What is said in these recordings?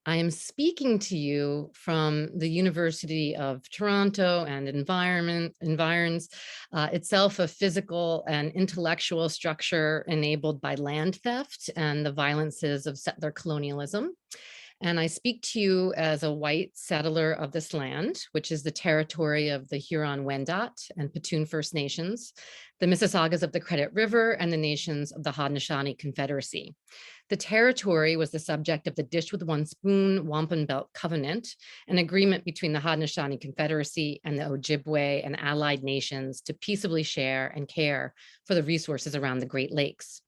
I am speaking to you from the University of Toronto and environs, itself a physical and intellectual structure enabled by land theft and the violences of settler colonialism. And I speak to you as a white settler of this land, which is the territory of the Huron-Wendat and Petun First Nations, the Mississaugas of the Credit River, and the nations of the Haudenosaunee Confederacy. The territory was the subject of the Dish with One Spoon Wampum Belt Covenant, an agreement between the Haudenosaunee Confederacy and the Ojibwe and allied nations to peaceably share and care for the resources around the Great Lakes.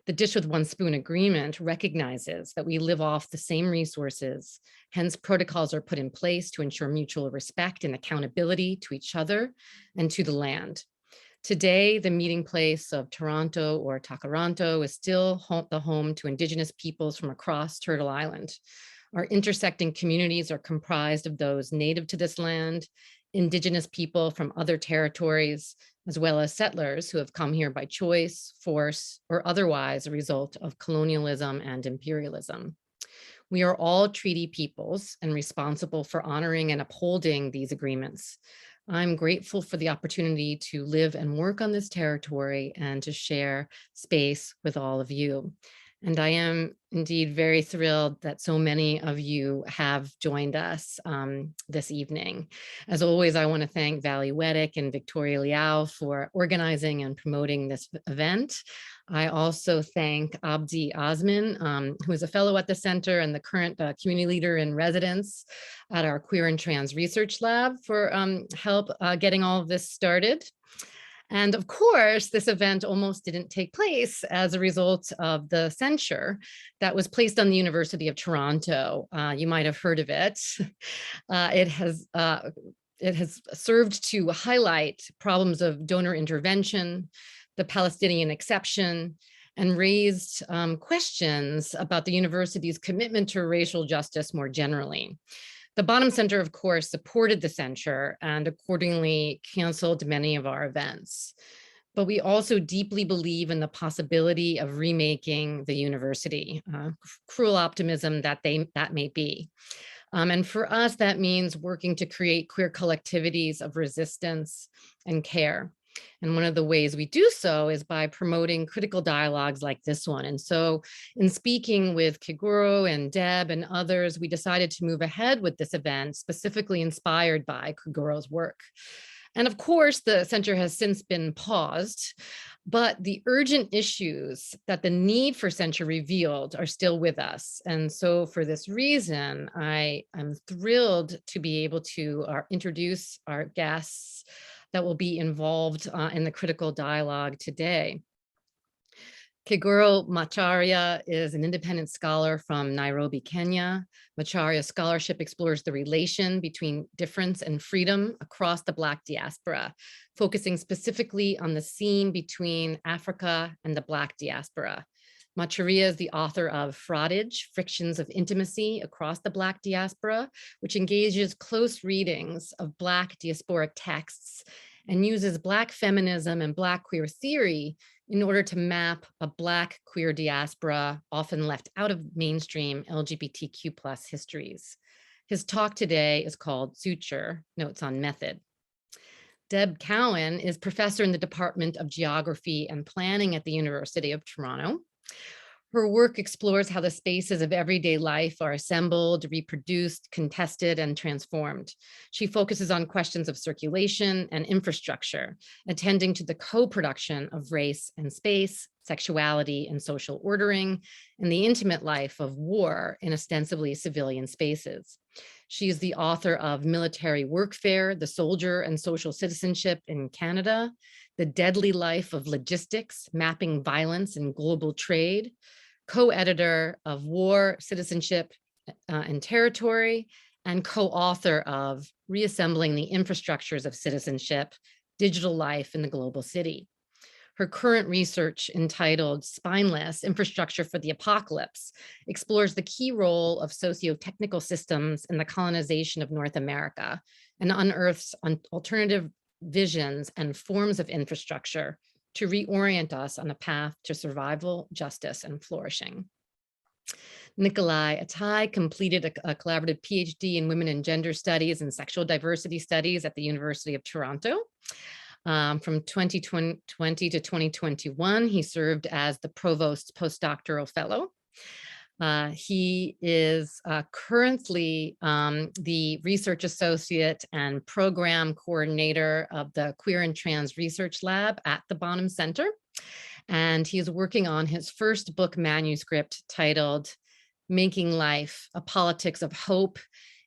The Dish with One Spoon agreement recognizes that we live off the same resources. Hence, protocols are put in place to ensure mutual respect and accountability to each other and to the land. Today, the meeting place of Toronto or Takaranto is still the home to Indigenous peoples from across Turtle Island. Our intersecting communities are comprised of those native to this land, Indigenous people from other territories, as well as settlers who have come here by choice, force, or otherwise a result of colonialism and imperialism. We are all treaty peoples and responsible for honoring and upholding these agreements. I'm grateful for the opportunity to live and work on this territory and to share space with all of you. And I am indeed very thrilled that so many of you have joined us this evening. As always, I want to thank Valley Weddick and Victoria Liao for organizing and promoting this event. I also thank Abdi Osman, who is a fellow at the center and the current community leader in residence at our Queer and Trans Research Lab for help getting all of this started. And of course, this event almost didn't take place as a result of the censure that was placed on the University of Toronto. You might have heard of it. It has served to highlight problems of donor intervention, the Palestinian exception, and raised questions about the university's commitment to racial justice more generally. The Bonham Centre, of course, supported the censure and accordingly canceled many of our events. But we also deeply believe in the possibility of remaking the university, cruel optimism that may be. And for us, that means working to create queer collectivities of resistance and care. And one of the ways we do so is by promoting critical dialogues like this one. And so in speaking with Keguro and Deb and others, we decided to move ahead with this event, specifically inspired by Keguro's work. And of course, the center has since been paused, but the urgent issues that the need for censure revealed are still with us. And so for this reason, I am thrilled to be able to introduce our guests that will be involved in the critical dialogue today. Keguro Macharia is an independent scholar from Nairobi, Kenya. Macharia's scholarship explores the relation between difference and freedom across the Black diaspora, focusing specifically on the scene between Africa and the Black diaspora. Macharia is the author of Fraudage, Frictions of Intimacy Across the Black Diaspora, which engages close readings of Black diasporic texts and uses Black feminism and Black queer theory in order to map a Black queer diaspora often left out of mainstream LGBTQ+ histories. His talk today is called Suture, Notes on Method. Deb Cowen is professor in the Department of Geography and Planning at the University of Toronto. Her work explores how the spaces of everyday life are assembled, reproduced, contested, and transformed. She focuses on questions of circulation and infrastructure, attending to the co-production of race and space, sexuality and social ordering, and the intimate life of war in ostensibly civilian spaces. She is the author of Military Workfare, The Soldier and Social Citizenship in Canada, The Deadly Life of Logistics, Mapping Violence and Global Trade, co-editor of War, Citizenship, and Territory, and co-author of Reassembling the Infrastructures of Citizenship, Digital Life in the Global City. Her current research, entitled Spineless: Infrastructure for the Apocalypse, explores the key role of socio-technical systems in the colonization of North America and unearths alternative visions and forms of infrastructure to reorient us on a path to survival, justice, and flourishing. Nikoli Attai completed a collaborative PhD in Women and Gender Studies and Sexual Diversity Studies at the University of Toronto. From 2020 to 2021, he served as the Provost's postdoctoral fellow. He is currently the research associate and program coordinator of the Queer and Trans Research Lab at the Bonham Centre. And he is working on his first book manuscript titled Making Life, A Politics of Hope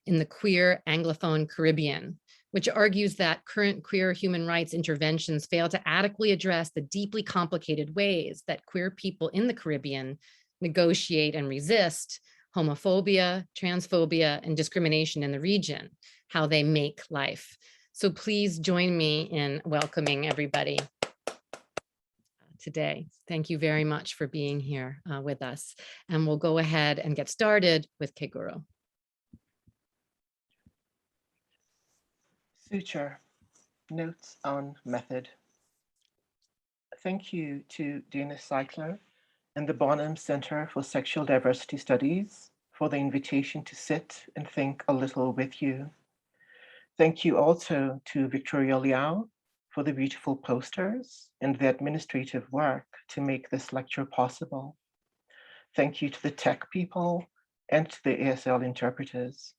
in the Queer Anglophone Caribbean, which argues that current queer human rights interventions fail to adequately address the deeply complicated ways that queer people in the Caribbean negotiate and resist homophobia, transphobia, and discrimination in the region, how they make life. So please join me in welcoming everybody today. Thank you very much for being here with us. And we'll go ahead and get started with Keguro. Suture, notes on method. Thank you to Dana Seikler and the Bonham Centre for Sexual Diversity Studies for the invitation to sit and think a little with you. Thank you also to Victoria Liao for the beautiful posters and the administrative work to make this lecture possible. Thank you to the tech people and to the ASL interpreters.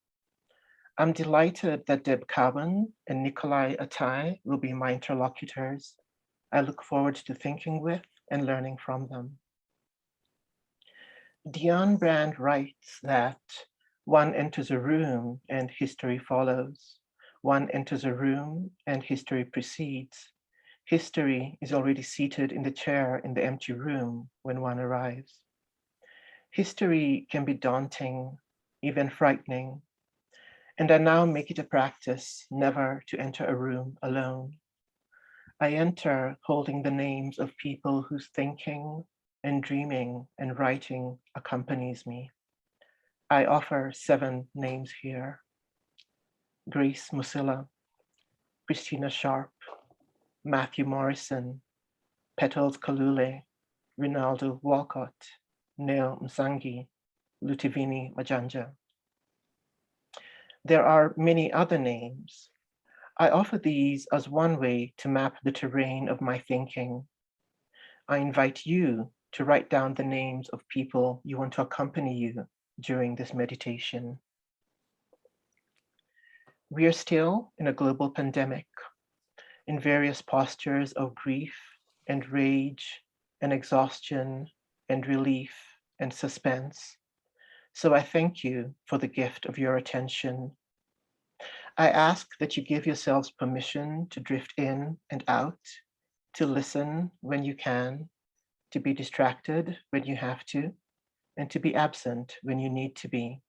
I'm delighted that Deb Cowen and Nikoli Attai will be my interlocutors. I look forward to thinking with and learning from them. Dion Brand writes that one enters a room and history follows. One enters a room and history precedes. History is already seated in the chair in the empty room when one arrives. History can be daunting, even frightening, and I now make it a practice never to enter a room alone. I enter holding the names of people whose thinking and dreaming and writing accompanies me. I offer 7 names here: Grace Musilla, Christina Sharp, Matthew Morrison, Petals Kalule, Rinaldo Walcott, Neil Msangi, Lutivini Majanja. There are many other names. I offer these as one way to map the terrain of my thinking. I invite you to write down the names of people you want to accompany you during this meditation. We are still in a global pandemic, in various postures of grief and rage and exhaustion and relief and suspense. So I thank you for the gift of your attention. I ask that you give yourselves permission to drift in and out, to listen when you can, to be distracted when you have to, and to be absent when you need to be.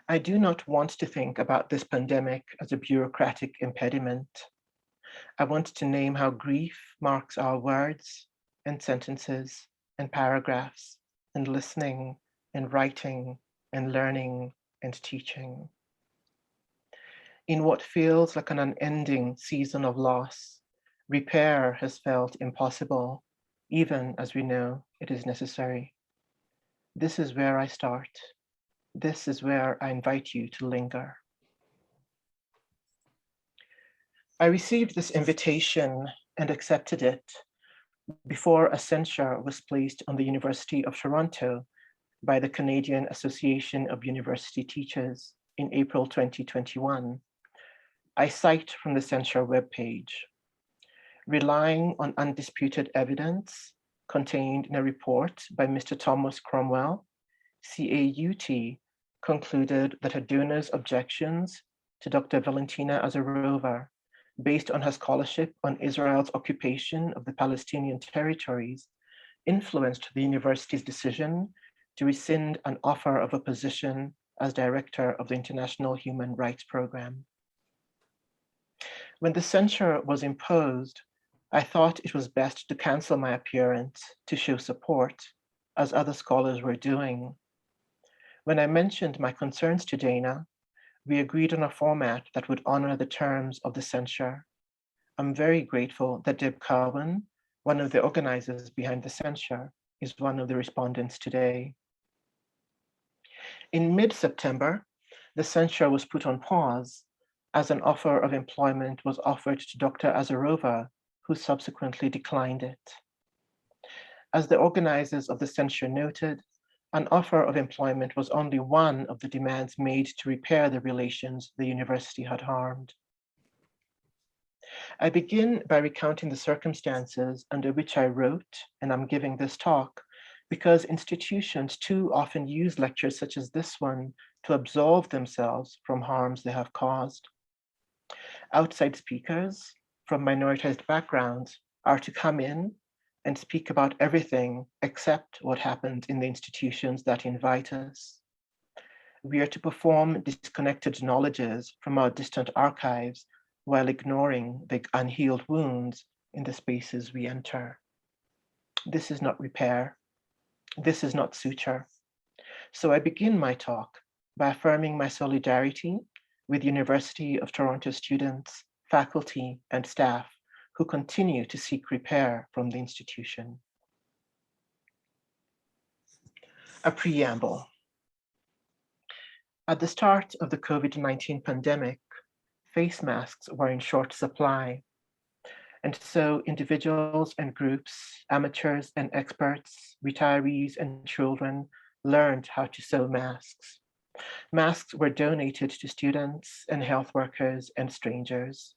I do not want to think about this pandemic as a bureaucratic impediment. I want to name how grief marks our words and sentences and paragraphs and listening and writing and learning and teaching. In what feels like an unending season of loss, repair has felt impossible, even as we know it is necessary. This is where I start. This is where I invite you to linger. I received this invitation and accepted it before a censure was placed on the University of Toronto by the Canadian Association of University Teachers in April 2021. I cite from the censure webpage. Relying on undisputed evidence contained in a report by Mr. Thomas Cromwell, CAUT concluded that a donor's objections to Dr. Valentina Azarova, based on her scholarship on Israel's occupation of the Palestinian territories, influenced the university's decision to rescind an offer of a position as director of the International Human Rights Program. When the censure was imposed, I thought it was best to cancel my appearance to show support, as other scholars were doing. When I mentioned my concerns to Dana, we agreed on a format that would honor the terms of the censure. I'm very grateful that Deb Cowen, one of the organizers behind the censure, is one of the respondents today. In mid-September, the censure was put on pause as an offer of employment was offered to Dr. Azarova, who subsequently declined it. As the organizers of the censure noted, an offer of employment was only one of the demands made to repair the relations the university had harmed. I begin by recounting the circumstances under which I wrote and I'm giving this talk, because institutions too often use lectures such as this one to absolve themselves from harms they have caused. Outside speakers from minoritized backgrounds are to come in and speak about everything except what happened in the institutions that invite us. We are to perform disconnected knowledges from our distant archives while ignoring the unhealed wounds in the spaces we enter. This is not repair. This is not suture. So I begin my talk by affirming my solidarity with University of Toronto students, faculty, and staff who continue to seek repair from the institution. A preamble. At the start of the COVID-19 pandemic, face masks were in short supply. And so individuals and groups, amateurs and experts, retirees and children learned how to sew masks. Masks were donated to students and health workers and strangers.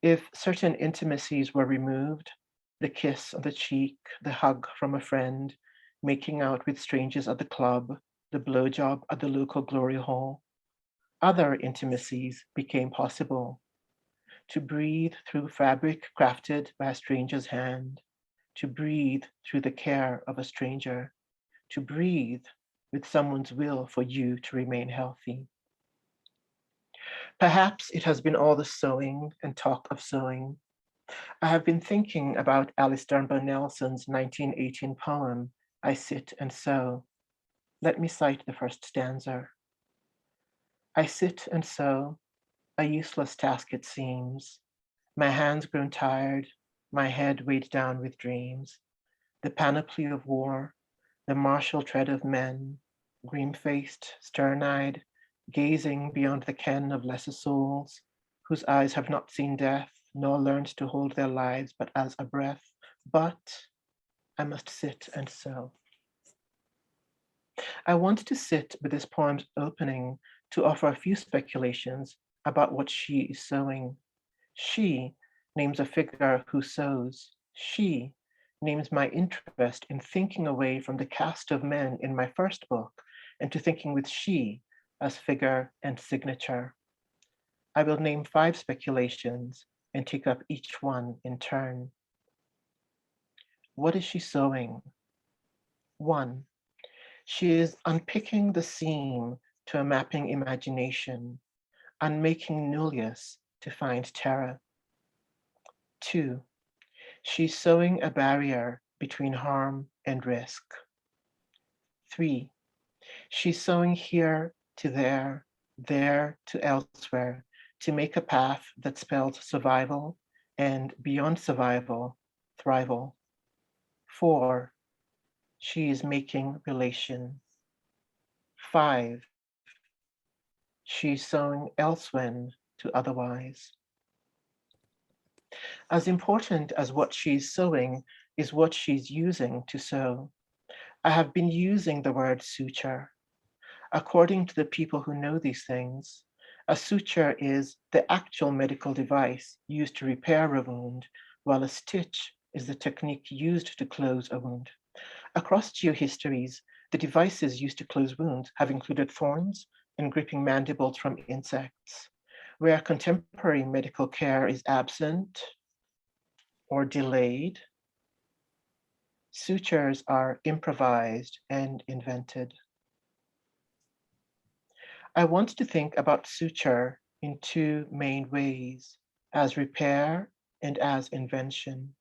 If certain intimacies were removed, the kiss on the cheek, the hug from a friend, making out with strangers at the club, the blowjob at the local glory hole, other intimacies became possible. To breathe through fabric crafted by a stranger's hand, to breathe through the care of a stranger, to breathe with someone's will for you to remain healthy. Perhaps it has been all the sewing and talk of sewing. I have been thinking about Alice Dunbar Nelson's 1918 poem, I Sit and Sew. Let me cite the first stanza. I sit and sew, a useless task it seems. My hands grown tired, my head weighed down with dreams. The panoply of war, the martial tread of men, grim-faced, stern-eyed, gazing beyond the ken of lesser souls, whose eyes have not seen death, nor learned to hold their lives but as a breath. But I must sit and sew. I want to sit with this poem's opening to offer a few speculations about what she is sewing. She names a figure who sews. She names my interest in thinking away from the cast of men in my first book and to thinking with she as figure and signature. I will name 5 speculations and take up each one in turn. What is she sewing? 1. She is unpicking the seam to a mapping imagination, unmaking nullius to find Terra. 2. She's sewing a barrier between harm and risk. 3. She's sewing here to there to elsewhere, to make a path that spells survival and beyond survival, thrival. 4. She is making relation. 5. She's sewing elsewhen to otherwise. As important as what she's sewing is what she's using to sew. I have been using the word suture. According to the people who know these things, a suture is the actual medical device used to repair a wound, while a stitch is the technique used to close a wound. Across geohistories, the devices used to close wounds have included thorns and gripping mandibles from insects. Where contemporary medical care is absent or delayed, sutures are improvised and invented. I want to think about suture in 2 main ways, as repair and as invention.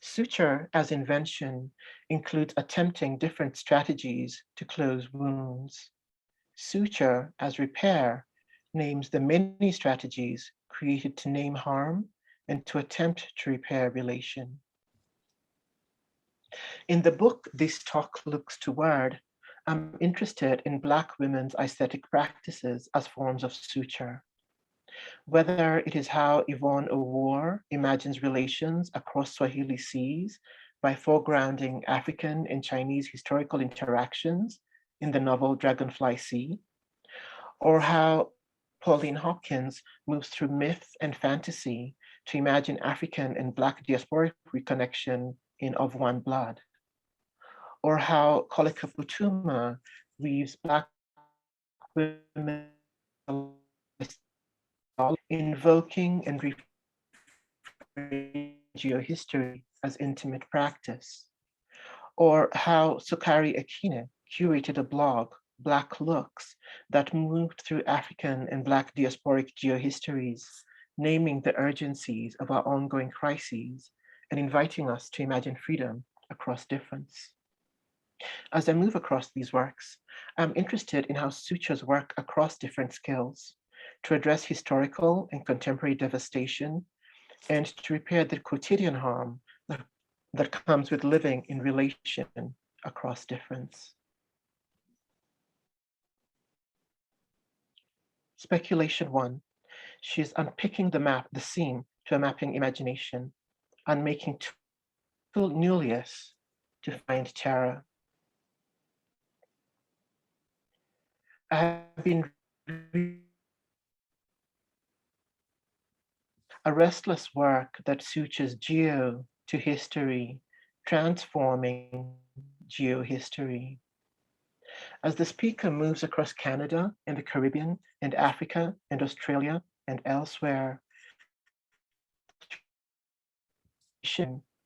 Suture as invention includes attempting different strategies to close wounds. Suture as repair names the many strategies created to name harm and to attempt to repair relation. In the book, This Talk Looks Toward, I'm interested in Black women's aesthetic practices as forms of suture. Whether it is how Yvonne O'War imagines relations across Swahili seas by foregrounding African and Chinese historical interactions in the novel Dragonfly Sea, or how Pauline Hopkins moves through myth and fantasy to imagine African and Black diasporic reconnection in Of One Blood, or how Koleka Putuma weaves Black women invoking and reframing geohistory as intimate practice, or how Sukari Akine curated a blog, Black Looks, that moved through African and Black diasporic geohistories, naming the urgencies of our ongoing crises and inviting us to imagine freedom across difference. As I move across these works, I'm interested in how sutures work across different skills to address historical and contemporary devastation and to repair the quotidian harm that comes with living in relation across difference. Speculation 1. She is unpicking the seam to a mapping imagination, unmaking tool nullius to find Terra. I have been a restless work that sutures geo to history, transforming geohistory. As the speaker moves across Canada and the Caribbean and Africa and Australia and elsewhere,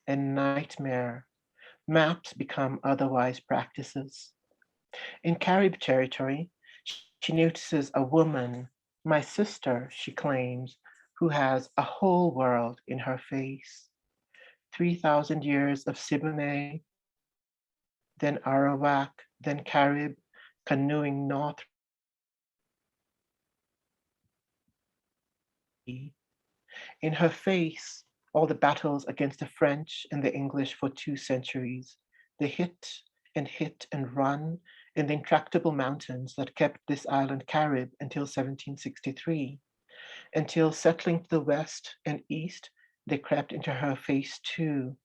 and nightmare, maps become otherwise practices. In Carib territory, she notices a woman, my sister, she claims, who has a whole world in her face. 3,000 years of Siboney, then Arawak, then Carib, canoeing north. In her face, all the battles against the French and the English for 2 centuries, the hit and run in the intractable mountains that kept this island Carib until 1763, until settling to the west and east, they crept into her face too.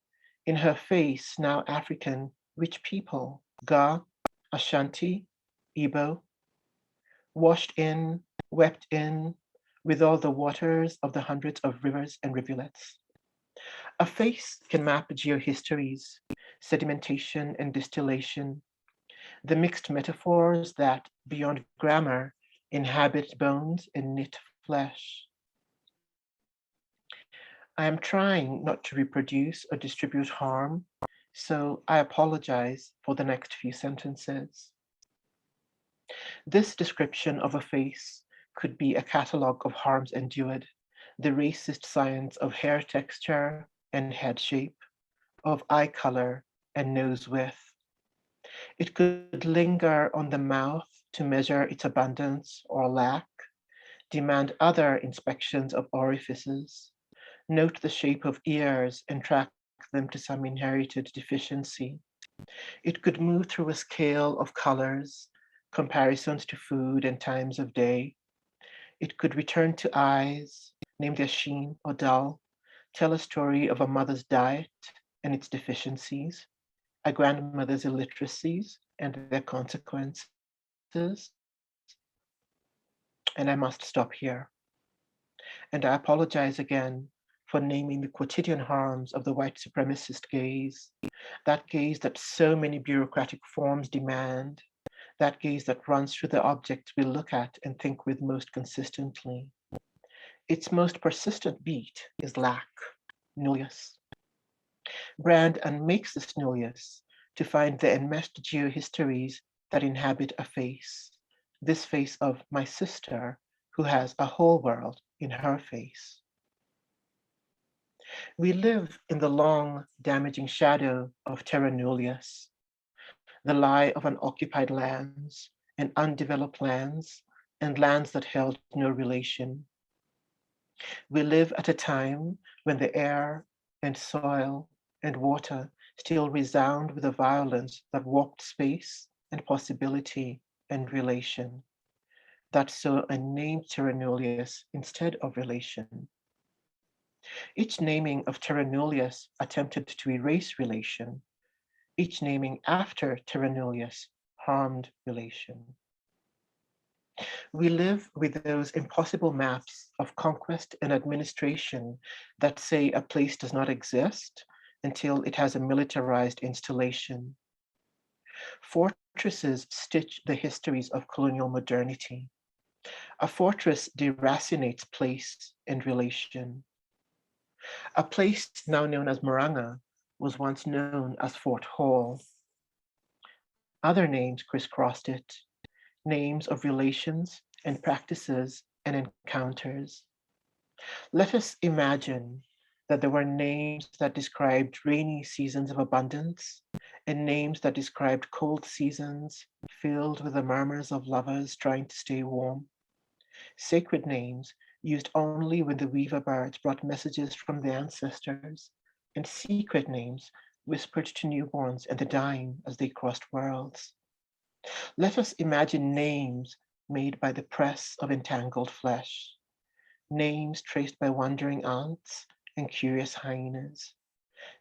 In her face, now African, which people, Ga, Ashanti, Igbo, washed in, wept in, with all the waters of the hundreds of rivers and rivulets. A face can map geohistories, sedimentation and distillation, the mixed metaphors that, beyond grammar, inhabit bones and knit flesh. I am trying not to reproduce or distribute harm, so I apologize for the next few sentences. This description of a face could be a catalogue of harms endured, the racist science of hair texture and head shape, of eye color and nose width. It could linger on the mouth to measure its abundance or lack, demand other inspections of orifices, note the shape of ears and track them to some inherited deficiency. It could move through a scale of colors, comparisons to food and times of day. It could return to eyes, name their sheen or dull, tell a story of a mother's diet and its deficiencies, a grandmother's illiteracies and their consequences. And I must stop here. And I apologize again for naming the quotidian harms of the white supremacist gaze, that gaze that so many bureaucratic forms demand, that gaze that runs through the objects we look at and think with most consistently. Its most persistent beat is lack, nullius. Brand unmakes this nullius to find the enmeshed geohistories that inhabit a face, this face of my sister, who has a whole world in her face. We live in the long, damaging shadow of terra nullius, the lie of unoccupied lands and undeveloped lands and lands that held no relation. We live at a time when the air and soil and water still resound with a violence that warped space and possibility and relation, that saw a named terra nullius instead of relation. Each naming of terra nullius attempted to erase relation. Each naming after terra nullius harmed relation. We live with those impossible maps of conquest and administration that say a place does not exist until it has a militarized installation. Fortresses stitch the histories of colonial modernity. A fortress deracinates place and relation. A place now known as Maranga was once known as Fort Hall. Other names crisscrossed it, names of relations and practices and encounters. Let us imagine that there were names that described rainy seasons of abundance and names that described cold seasons filled with the murmurs of lovers trying to stay warm. Sacred names used only when the weaver birds brought messages from the ancestors, and secret names whispered to newborns and the dying as they crossed worlds. Let us imagine names made by the press of entangled flesh, names traced by wandering ants and curious hyenas,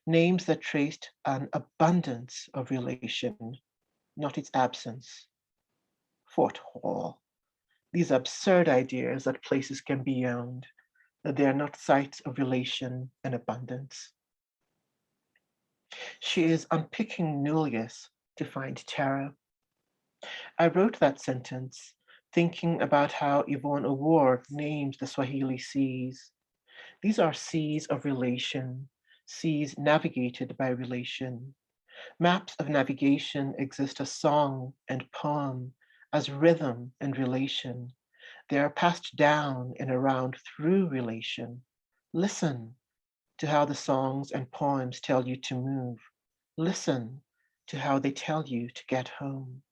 names that traced an abundance of relation, not its absence. Fort Hall. These absurd ideas that places can be owned, that they are not sites of relation and abundance. She is unpicking nullius to find Terra. I wrote that sentence thinking about how Yvonne Award names the Swahili seas. These are seas of relation, seas navigated by relation. Maps of navigation exist as song and poem, as rhythm and relation. They are passed down and around through relation. Listen to how the songs and poems tell you to move. Listen to how they tell you to get home.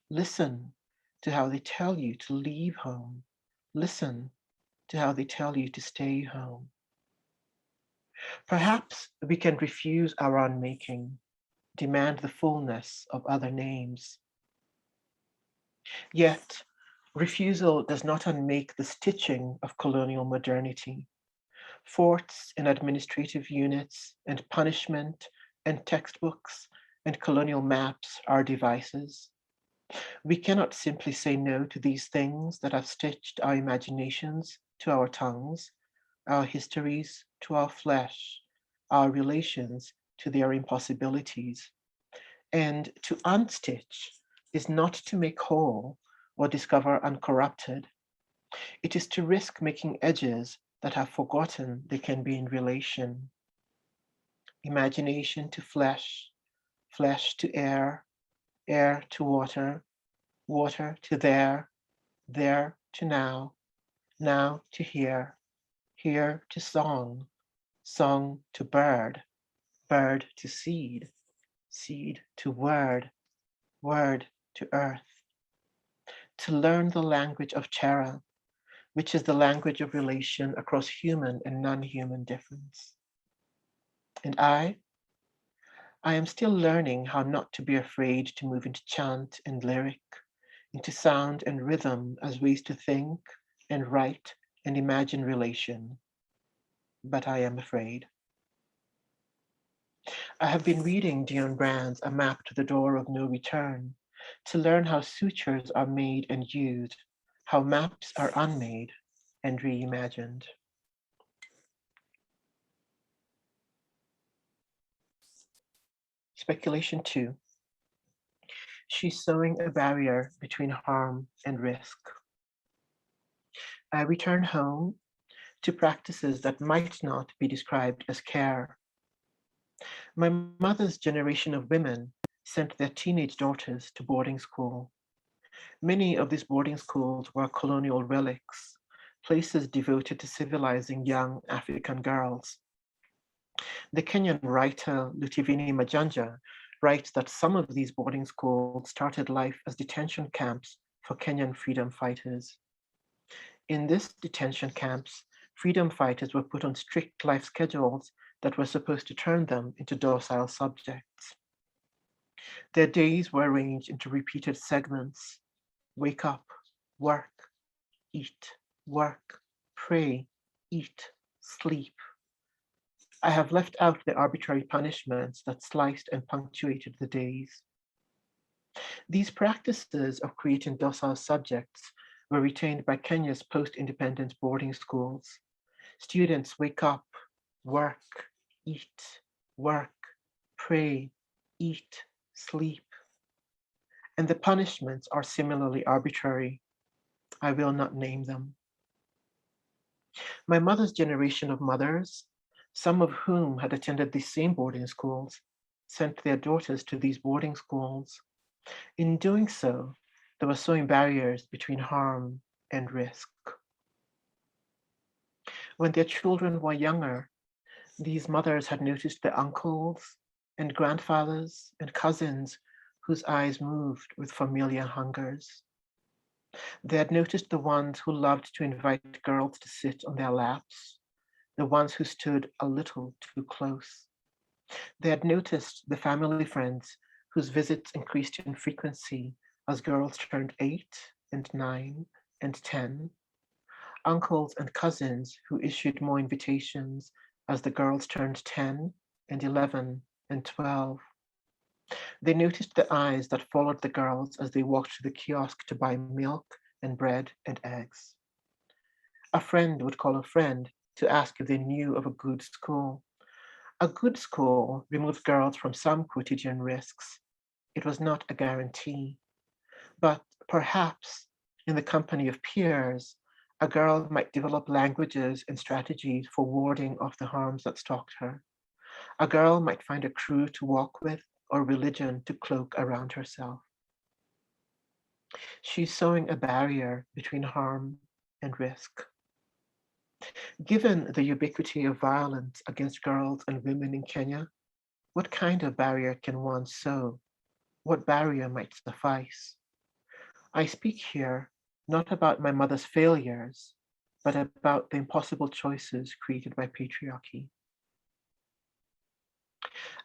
Listen to how they tell you to leave home. Listen to how they tell you to stay home. Perhaps we can refuse our unmaking, demand the fullness of other names. Yet, refusal does not unmake the stitching of colonial modernity. Forts and administrative units and punishment and textbooks and colonial maps are devices. We cannot simply say no to these things that have stitched our imaginations to our tongues, our histories to our flesh, our relations to their impossibilities. And to unstitch is not to make whole or discover uncorrupted. It is to risk making edges that have forgotten they can be in relation. Imagination to flesh, flesh to air, air to water, water to there to now, now to here to song, song to bird, bird to seed, seed to word, word to earth. To learn the language of Terra, which is the language of relation across human and non-human difference. And I am still learning how not to be afraid to move into chant and lyric, into sound and rhythm as ways to think and write and imagine relation. But I am afraid. I have been reading Dion Brand's A Map to the Door of No Return to learn how sutures are made and used, how maps are unmade and reimagined. Speculation 2. She's sowing a barrier between harm and risk. I return home to practices that might not be described as care. My mother's generation of women sent their teenage daughters to boarding school. Many of these boarding schools were colonial relics, places devoted to civilizing young African girls. The Kenyan writer Lutivini Majanja writes that some of these boarding schools started life as detention camps for Kenyan freedom fighters. In these detention camps, freedom fighters were put on strict life schedules that were supposed to turn them into docile subjects. Their days were arranged into repeated segments: wake up, work, eat, work, pray, eat, sleep. I have left out the arbitrary punishments that sliced and punctuated the days. These practices of creating docile subjects were retained by Kenya's post-independence boarding schools. Students wake up, work, eat, work, pray, eat, sleep. And the punishments are similarly arbitrary. I will not name them. My mother's generation of mothers, some of whom had attended these same boarding schools, sent their daughters to these boarding schools. In doing so, they were sowing barriers between harm and risk. When their children were younger, these mothers had noticed the uncles and grandfathers and cousins whose eyes moved with familiar hungers. They had noticed the ones who loved to invite girls to sit on their laps, the ones who stood a little too close. They had noticed the family friends whose visits increased in frequency as girls turned 8 and 9 and 10, uncles and cousins who issued more invitations as the girls turned 10 and 11 and 12. They noticed the eyes that followed the girls as they walked to the kiosk to buy milk and bread and eggs. A friend would call a friend to ask if they knew of a good school. A good school removed girls from some quotidian risks. It was not a guarantee. But perhaps in the company of peers, a girl might develop languages and strategies for warding off the harms that stalked her. A girl might find a crew to walk with or religion to cloak around herself. She's sowing a barrier between harm and risk. Given the ubiquity of violence against girls and women in Kenya, what kind of barrier can one sow? What barrier might suffice? I speak here not about my mother's failures, but about the impossible choices created by patriarchy.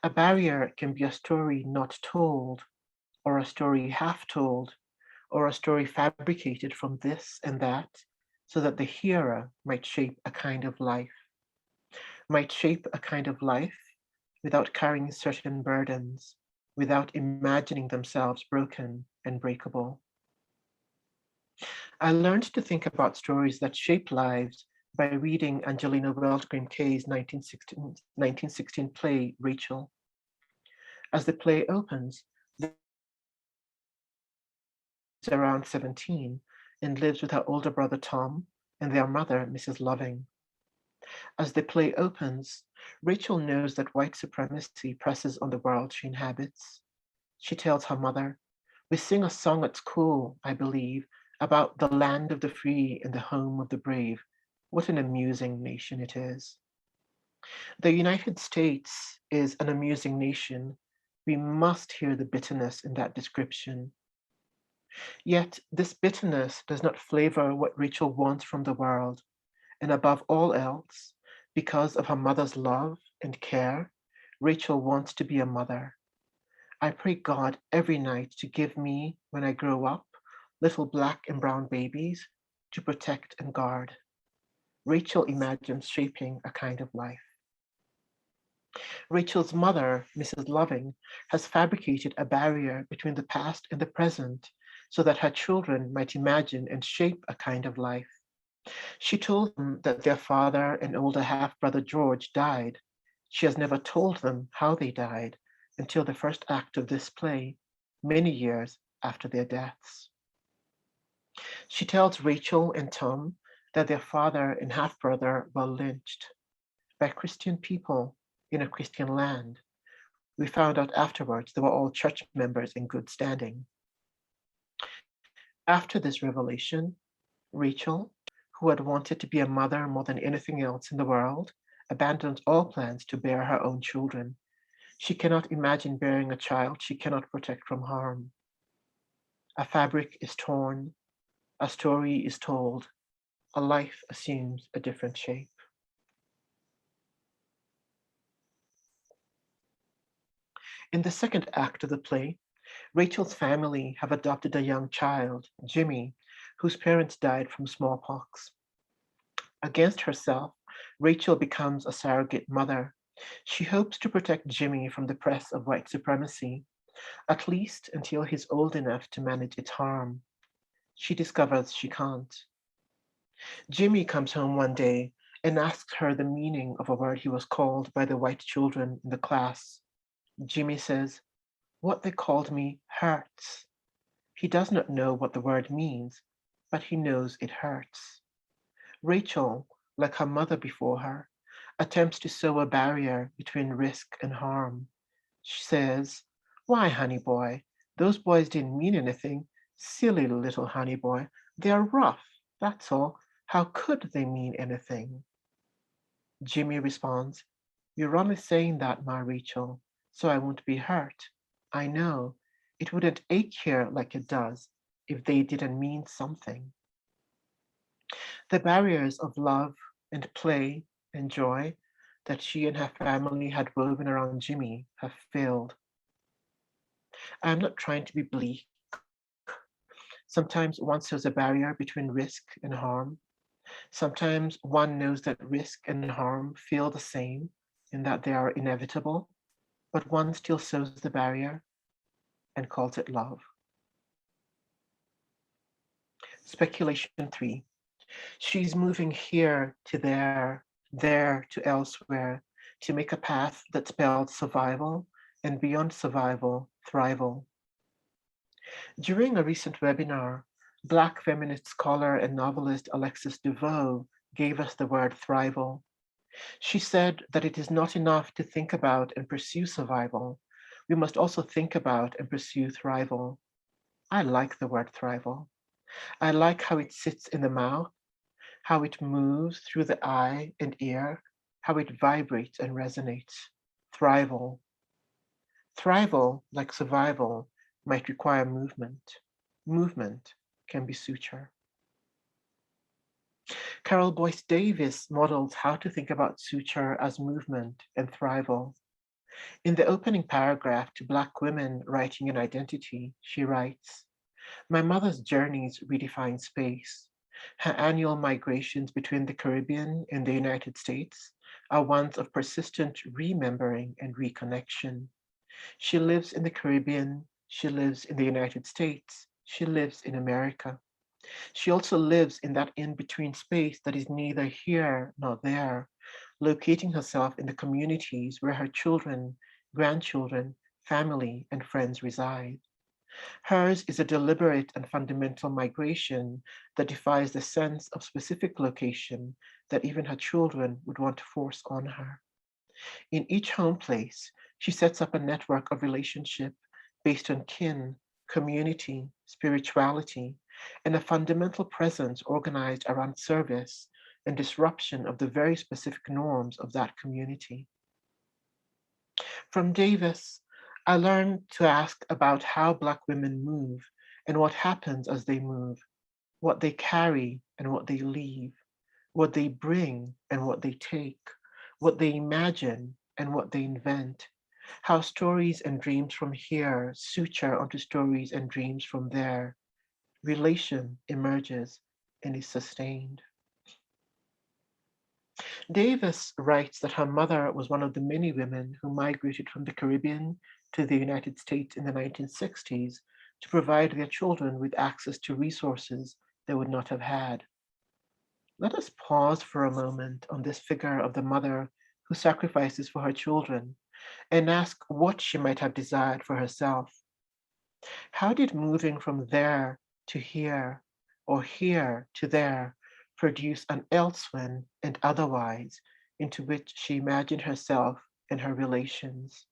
A barrier can be a story not told, or a story half told, or a story fabricated from this and that, so that the hearer might shape a kind of life, without carrying certain burdens, without imagining themselves broken and breakable. I learned to think about stories that shape lives by reading Angelina Weltgrim Kay's 1916 play, Rachel. As the play opens, around 17 and lives with her older brother Tom and their mother, Mrs. Loving. As the play opens, Rachel knows that white supremacy presses on the world she inhabits. She tells her mother, "We sing a song at school, I believe, about the land of the free and the home of the brave. What an amusing nation it is." The United States is an amusing nation. We must hear the bitterness in that description. Yet this bitterness does not flavor what Rachel wants from the world, and above all else, because of her mother's love and care, Rachel wants to be a mother. I pray God every night to give me, when I grow up, little black and brown babies to protect and guard. Rachel imagines shaping a kind of life. Rachel's mother, Mrs. Loving, has fabricated a barrier between the past and the present so that her children might imagine and shape a kind of life. She told them that their father and older half-brother George died. She has never told them how they died until the first act of this play, many years after their deaths. She tells Rachel and Tom that their father and half-brother were lynched by Christian people in a Christian land. We found out afterwards they were all church members in good standing. After this revelation, Rachel, who had wanted to be a mother more than anything else in the world, abandons all plans to bear her own children. She cannot imagine bearing a child she cannot protect from harm. A fabric is torn, a story is told, a life assumes a different shape. In the second act of the play, Rachel's family have adopted a young child, Jimmy, whose parents died from smallpox. Against herself, Rachel becomes a surrogate mother. She hopes to protect Jimmy from the press of white supremacy, at least until he's old enough to manage its harm. She discovers she can't. Jimmy comes home one day and asks her the meaning of a word he was called by the white children in the class. Jimmy says, "What they called me hurts." He does not know what the word means, but he knows it hurts. Rachel, like her mother before her, attempts to sow a barrier between risk and harm. She says, "Why, honey boy, those boys didn't mean anything. Silly little honey boy. They're rough, that's all. How could they mean anything?" Jimmy responds, "You're only saying that, my Rachel, so I won't be hurt. I know. It wouldn't ache here like it does if they didn't mean something." The barriers of love and play and joy that she and her family had woven around Jimmy have failed. I'm not trying to be bleak. Sometimes one sees a barrier between risk and harm. Sometimes one knows that risk and harm feel the same in that they are inevitable, but one still sews the barrier and calls it love. Speculation 3. She's moving here to there to elsewhere, to make a path that spells survival and beyond survival, thrival. During a recent webinar, Black feminist scholar and novelist Alexis DeVoe gave us the word thrival. She said that it is not enough to think about and pursue survival. We must also think about and pursue thrival. I like the word thrival. I like how it sits in the mouth, how it moves through the eye and ear, how it vibrates and resonates. Thrival. Thrival, like survival, might require movement. Movement can be suture. Carol Boyce Davis models how to think about suture as movement and thrival. In the opening paragraph to Black Women Writing an Identity, she writes, "My mother's journeys redefine space. Her annual migrations between the Caribbean and the United States are ones of persistent remembering and reconnection. She lives in the Caribbean, she lives in the United States, she lives in America. She also lives in that in-between space that is neither here nor there, locating herself in the communities where her children, grandchildren, family, and friends reside. Hers is a deliberate and fundamental migration that defies the sense of specific location that even her children would want to force on her. In each home place, she sets up a network of relationship based on kin, community, spirituality, and a fundamental presence organized around service and disruption of the very specific norms of that community." From Davis, I learned to ask about how Black women move and what happens as they move, what they carry and what they leave, what they bring and what they take, what they imagine and what they invent, how stories and dreams from here suture onto stories and dreams from there. Relation emerges and is sustained. Davis writes that her mother was one of the many women who migrated from the Caribbean to the United States in the 1960s to provide their children with access to resources they would not have had. Let us pause for a moment on this figure of the mother who sacrifices for her children and ask what she might have desired for herself. How did moving from there to here or here to there produce an elsewhen and otherwise into which she imagined herself and her relations?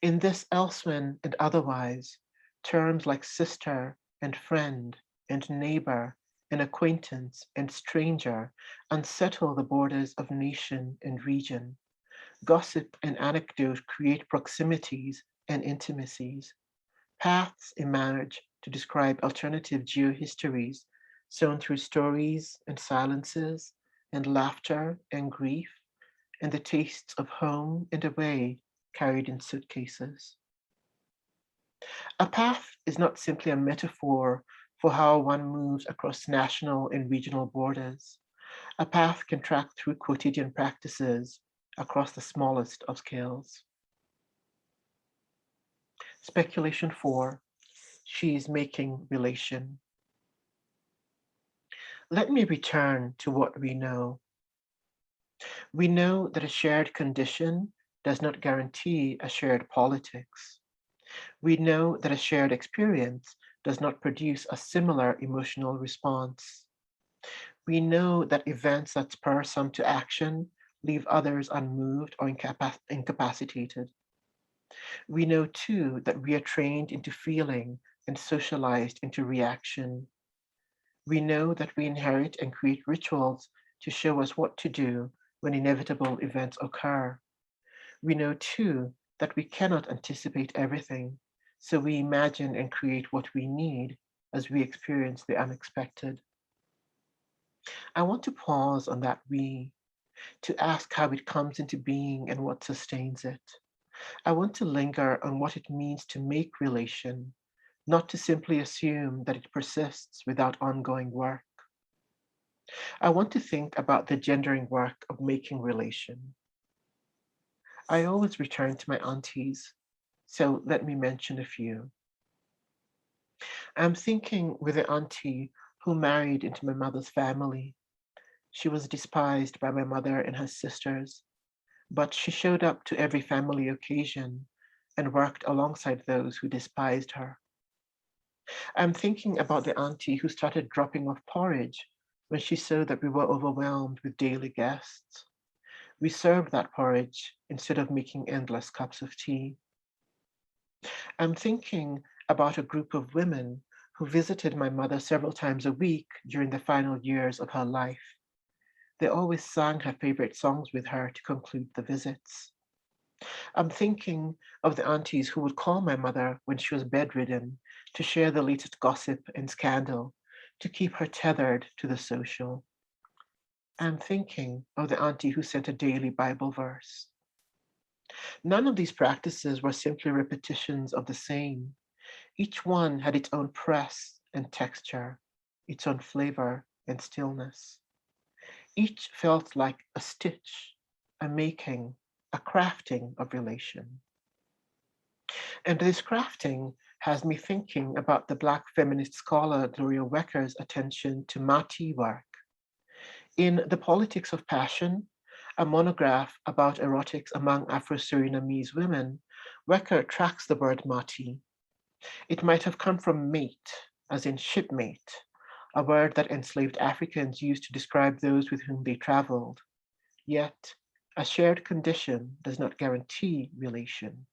In this elsewhen and otherwise, terms like sister and friend and neighbor and acquaintance and stranger unsettle the borders of nation and region. Gossip and anecdote create proximities and intimacies. Paths emerge to describe alternative geohistories sown through stories and silences and laughter and grief and the tastes of home and away carried in suitcases. A path is not simply a metaphor for how one moves across national and regional borders. A path can track through quotidian practices across the smallest of scales. Speculation 4. She is making relation. Let me return to what we know. We know that a shared condition does not guarantee a shared politics. We know that a shared experience does not produce a similar emotional response. We know that events that spur some to action leave others unmoved or incapacitated. We know too that we are trained into feeling and socialized into reaction. We know that we inherit and create rituals to show us what to do when inevitable events occur. We know too that we cannot anticipate everything, so we imagine and create what we need as we experience the unexpected. I want to pause on that we, to ask how it comes into being and what sustains it. I want to linger on what it means to make relation, not to simply assume that it persists without ongoing work. I want to think about the gendering work of making relation. I always return to my aunties, so let me mention a few. I'm thinking with the auntie who married into my mother's family. She was despised by my mother and her sisters, but she showed up to every family occasion and worked alongside those who despised her. I'm thinking about the auntie who started dropping off porridge when she saw that we were overwhelmed with daily guests. We served that porridge instead of making endless cups of tea. I'm thinking about a group of women who visited my mother several times a week during the final years of her life. They always sang her favorite songs with her to conclude the visits. I'm thinking of the aunties who would call my mother when she was bedridden to share the latest gossip and scandal, to keep her tethered to the social. I'm thinking of the auntie who sent a daily Bible verse. None of these practices were simply repetitions of the same. Each one had its own press and texture, its own flavor and stillness. Each felt like a stitch, a making, a crafting of relation. And this crafting has me thinking about the Black feminist scholar Gloria Wecker's attention to Mati work. In The Politics of Passion, a monograph about erotics among Afro-Surinamese women, Wecker tracks the word Mati. It might have come from mate, as in shipmate, a word that enslaved Africans used to describe those with whom they traveled. Yet, a shared condition does not guarantee relation.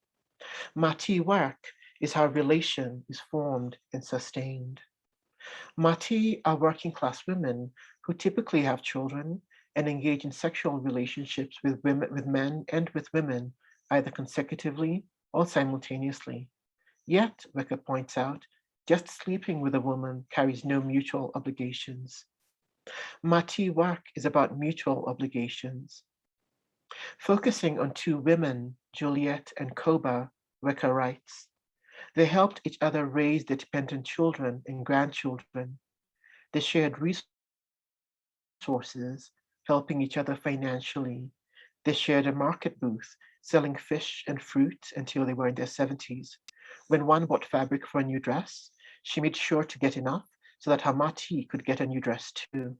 Mati work is how relation is formed and sustained. Mati are working class women who typically have children and engage in sexual relationships with men and with women, either consecutively or simultaneously. Yet, Wecker points out, just sleeping with a woman carries no mutual obligations. Mati work is about mutual obligations. Focusing on two women, Juliet and Koba, Wecker writes, they helped each other raise their dependent children and grandchildren. They shared resources, helping each other financially. They shared a market booth, selling fish and fruit until they were in their 70s. When one bought fabric for a new dress, she made sure to get enough so that her mati could get a new dress too.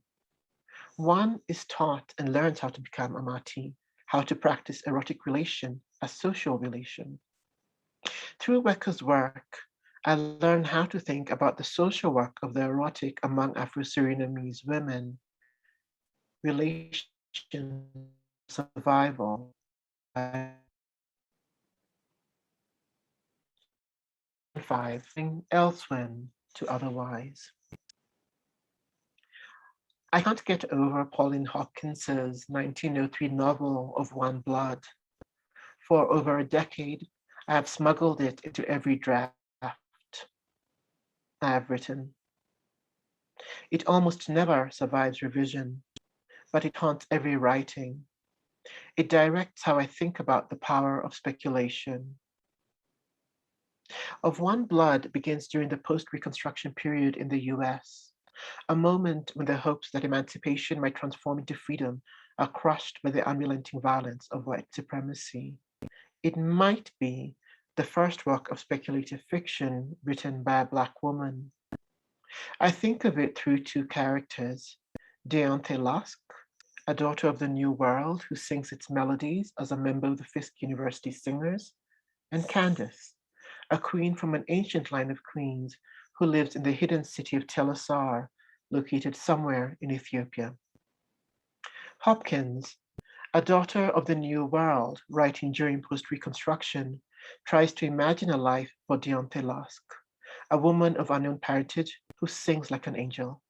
One is taught and learns how to become a mati, how to practice erotic relation, a social relation. Through Wecker's work, I learned how to think about the social work of the erotic among Afro-Surinamese women, relation, survival, five, elsewhere to otherwise. I can't get over Pauline Hopkins's 1903 novel of One Blood. For over a decade, I have smuggled it into every draft I have written. It almost never survives revision, but it haunts every writing. It directs how I think about the power of speculation. Of One Blood begins during the post-Reconstruction period in the US, a moment when the hopes that emancipation might transform into freedom are crushed by the unrelenting violence of white supremacy. It might be the first work of speculative fiction written by a Black woman. I think of it through two characters, Deontay Lusk, a daughter of the New World who sings its melodies as a member of the Fisk University Singers, and Candace, a queen from an ancient line of queens who lives in the hidden city of Tel Assar, located somewhere in Ethiopia. Hopkins, a daughter of the New World, writing during post-Reconstruction, tries to imagine a life for Deontay Lusk, a woman of unknown parentage who sings like an angel.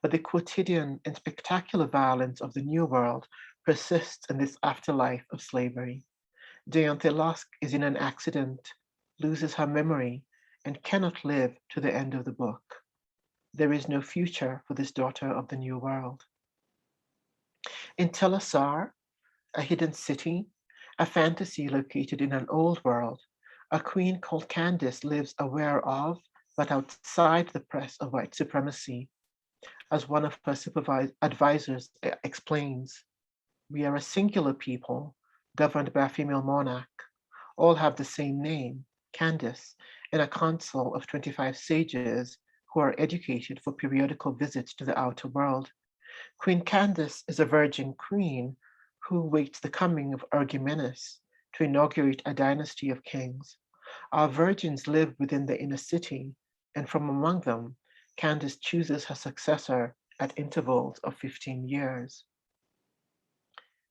But the quotidian and spectacular violence of the New World persists in this afterlife of slavery. Deontay Lusk is in an accident, loses her memory, and cannot live to the end of the book. There is no future for this daughter of the New World. In Tel Assar, a hidden city, a fantasy located in an old world, a queen called Candace lives aware of, but outside the press of white supremacy. As one of her advisors explains, we are a singular people governed by a female monarch. All have the same name, Candace, and a council of 25 sages who are educated for periodical visits to the outer world. Queen Candace is a virgin queen who waits the coming of Archimedes to inaugurate a dynasty of kings. Our virgins live within the inner city, and from among them, Candace chooses her successor at intervals of 15 years.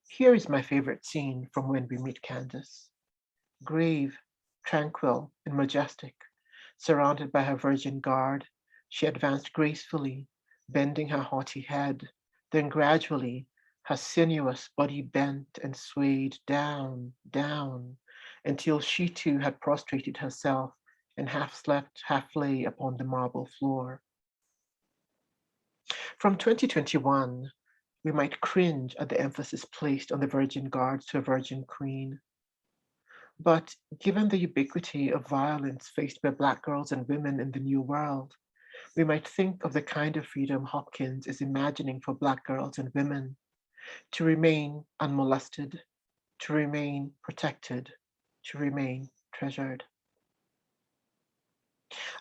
Here is my favorite scene from When We Meet Candace. Grave, tranquil, and majestic, surrounded by her virgin guard, she advanced gracefully, bending her haughty head. Then gradually, her sinuous body bent and swayed down, down, until she too had prostrated herself and half slept, half lay upon the marble floor. From 2021, we might cringe at the emphasis placed on the virgin guards to a virgin queen. But given the ubiquity of violence faced by Black girls and women in the New World, we might think of the kind of freedom Hopkins is imagining for Black girls and women, to remain unmolested, to remain protected, to remain treasured.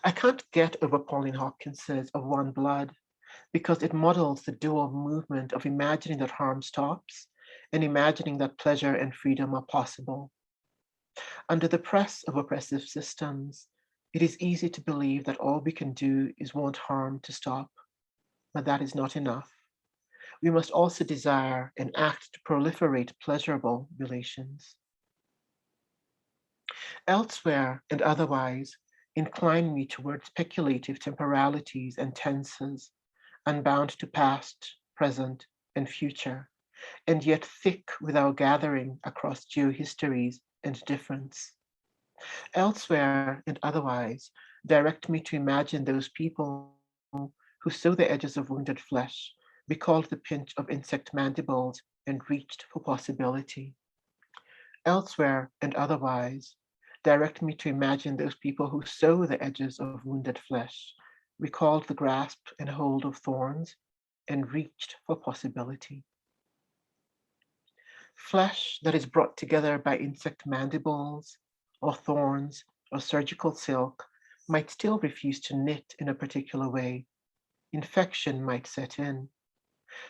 I can't get over Pauline Hopkins's Of One Blood because it models the dual movement of imagining that harm stops and imagining that pleasure and freedom are possible. Under the press of oppressive systems, it is easy to believe that all we can do is want harm to stop, but that is not enough. We must also desire and act to proliferate pleasurable relations. Elsewhere and otherwise incline me toward speculative temporalities and tenses, unbound to past, present, and future, and yet thick with our gathering across geohistories and difference. Elsewhere and otherwise direct me to imagine those people who saw the edges of wounded flesh, recalled the pinch of insect mandibles, and reached for possibility. Elsewhere and otherwise direct me to imagine those people who saw the edges of wounded flesh, recalled the grasp and hold of thorns, and reached for possibility. Flesh that is brought together by insect mandibles, or thorns, or surgical silk might still refuse to knit in a particular way. Infection might set in.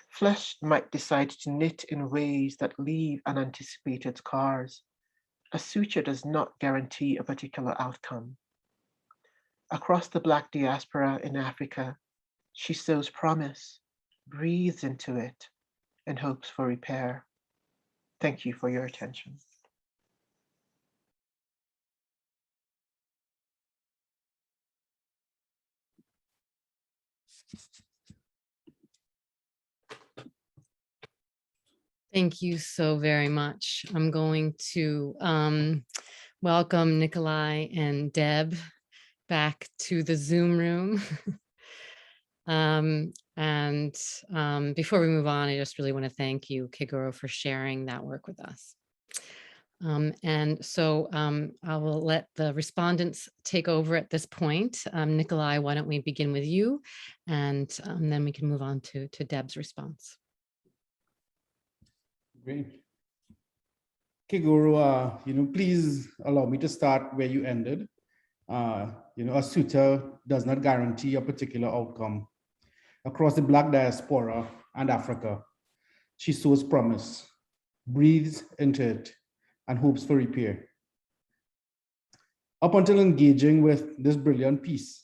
Flesh might decide to knit in ways that leave unanticipated scars. A suture does not guarantee a particular outcome. Across the Black diaspora in Africa, she sows promise, breathes into it, and hopes for repair. Thank you for your attention. Thank you so very much. I'm going to welcome Nikoli and Deb back to the Zoom room. Before we move on, I just really want to thank you, Keguro, for sharing that work with us. I will let the respondents take over at this point. Nikoli, why don't we begin with you, and then we can move on to Deb's response. Great. Keguro, please allow me to start where you ended. A suitor does not guarantee a particular outcome. Across the Black diaspora and Africa, she sows promise, breathes into it, and hopes for repair. Up until engaging with this brilliant piece,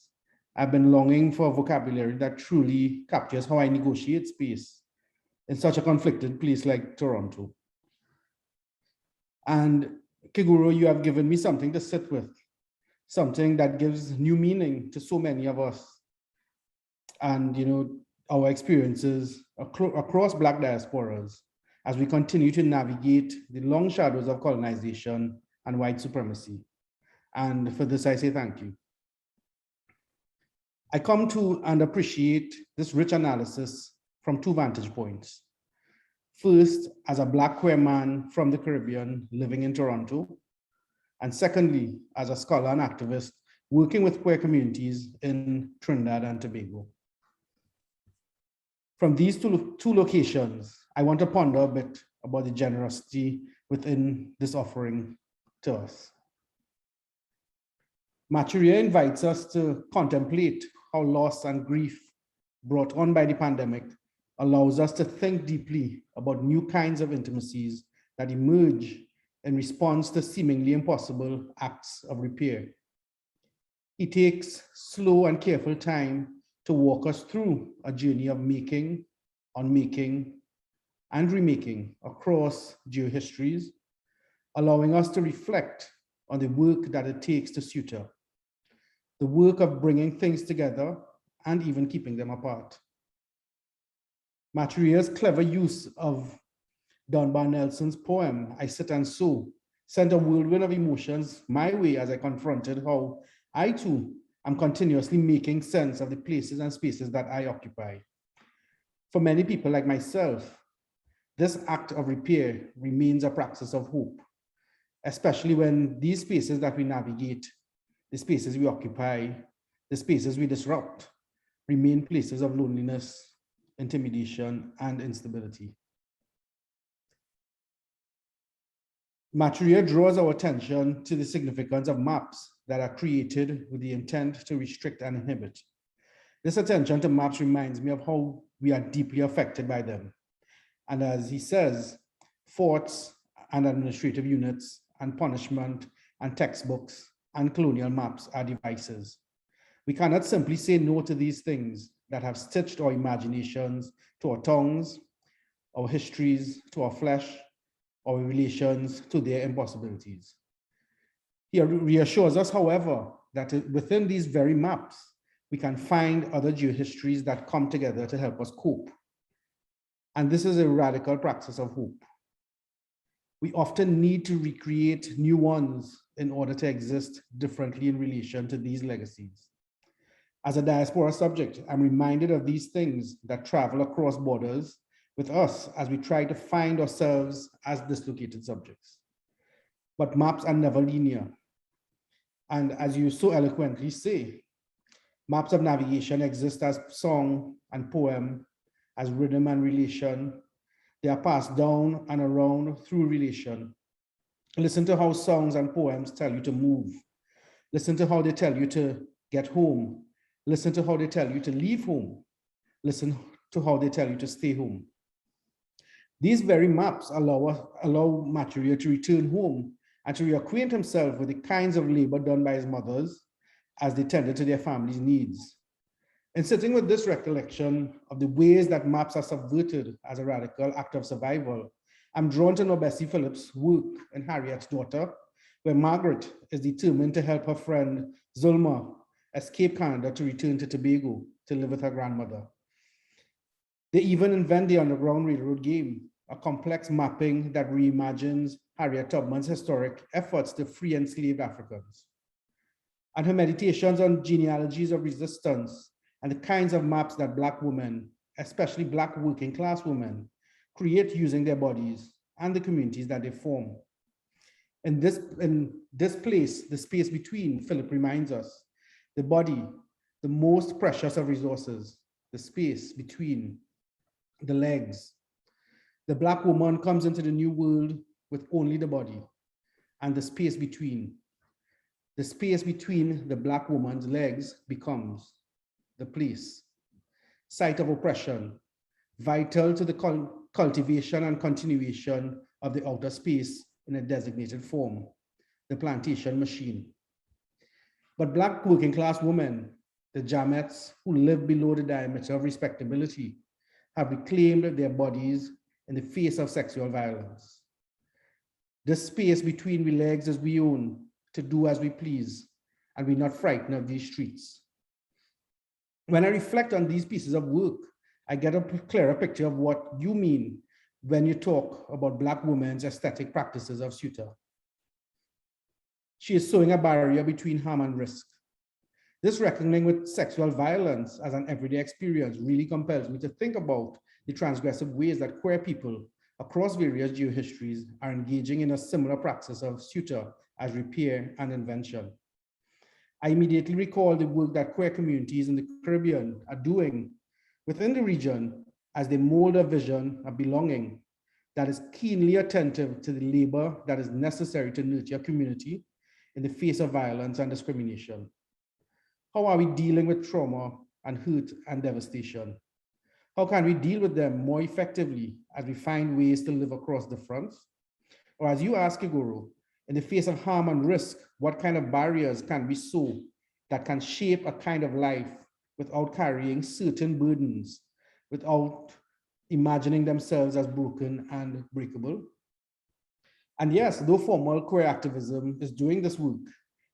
I've been longing for a vocabulary that truly captures how I negotiate space in such a conflicted place like Toronto. And Keguro, you have given me something to sit with, something that gives new meaning to so many of us. And our experiences across Black diasporas as we continue to navigate the long shadows of colonization and white supremacy. And for this, I say thank you. I come to and appreciate this rich analysis from two vantage points. First, as a Black queer man from the Caribbean living in Toronto, and secondly, as a scholar and activist working with queer communities in Trinidad and Tobago. From these two locations, I want to ponder a bit about the generosity within this offering to us. Macharia invites us to contemplate how loss and grief brought on by the pandemic allows us to think deeply about new kinds of intimacies that emerge in response to seemingly impossible acts of repair. He takes slow and careful time to walk us through a journey of making, unmaking, and remaking across geohistories, allowing us to reflect on the work that it takes to suture, the work of bringing things together and even keeping them apart. Macharia's clever use of Dunbar Nelson's poem, I Sit and Sew, sent a whirlwind of emotions my way as I confronted how I too am continuously making sense of the places and spaces that I occupy. For many people like myself, this act of repair remains a practice of hope, especially when these spaces that we navigate, the spaces we occupy, the spaces we disrupt, remain places of loneliness, intimidation, and instability. Macharia draws our attention to the significance of maps that are created with the intent to restrict and inhibit. This attention to maps reminds me of how we are deeply affected by them. And as he says, forts and administrative units and punishment and textbooks and colonial maps are devices. We cannot simply say no to these things that have stitched our imaginations to our tongues, our histories, to our flesh, our relations to their impossibilities. He reassures us, however, that within these very maps, we can find other geohistories that come together to help us cope. And this is a radical practice of hope. We often need to recreate new ones in order to exist differently in relation to these legacies. As a diaspora subject, I'm reminded of these things that travel across borders with us as we try to find ourselves as dislocated subjects. But maps are never linear. And as you so eloquently say, maps of navigation exist as song and poem, as rhythm and relation. They are passed down and around through relation. Listen to how songs and poems tell you to move. Listen to how they tell you to get home. Listen to how they tell you to leave home. Listen to how they tell you to stay home. These very maps allow Macharia to return home and to reacquaint himself with the kinds of labor done by his mothers as they tended to their family's needs. In sitting with this recollection of the ways that maps are subverted as a radical act of survival, I'm drawn to Nobessi Phillips' work in Harriet's Daughter, where Margaret is determined to help her friend Zulma escape Canada to return to Tobago to live with her grandmother. They even invent the Underground Railroad game, a complex mapping that reimagines Harriet Tubman's historic efforts to free enslaved Africans. And her meditations on genealogies of resistance and the kinds of maps that Black women, especially Black working class women, create using their bodies and the communities that they form. In this place, the space between, Philip reminds us, the body, the most precious of resources, the space between the legs. The Black woman comes into the new world with only the body and the space between. The space between the Black woman's legs becomes the place, site of oppression, vital to the cultivation and continuation of the outer space in a designated form, the plantation machine. But Black working class women, the Jamettes who live below the diameter of respectability, have reclaimed their bodies in the face of sexual violence. This space between the legs is we own to do as we please, and we're not frightened of these streets. When I reflect on these pieces of work, I get a clearer picture of what you mean when you talk about Black women's aesthetic practices of Suture. She is sewing a barrier between harm and risk. This reckoning with sexual violence as an everyday experience really compels me to think about the transgressive ways that queer people across various geohistories are engaging in a similar practice of suture as repair and invention. I immediately recall the work that queer communities in the Caribbean are doing within the region as they mold a vision of belonging that is keenly attentive to the labor that is necessary to nurture community in the face of violence and discrimination. How are we dealing with trauma and hurt and devastation? How can we deal with them more effectively as we find ways to live across the fronts? Or as you ask, Keguro, in the face of harm and risk, what kind of barriers can we sow that can shape a kind of life without carrying certain burdens, without imagining themselves as broken and breakable? And yes, though formal queer activism is doing this work,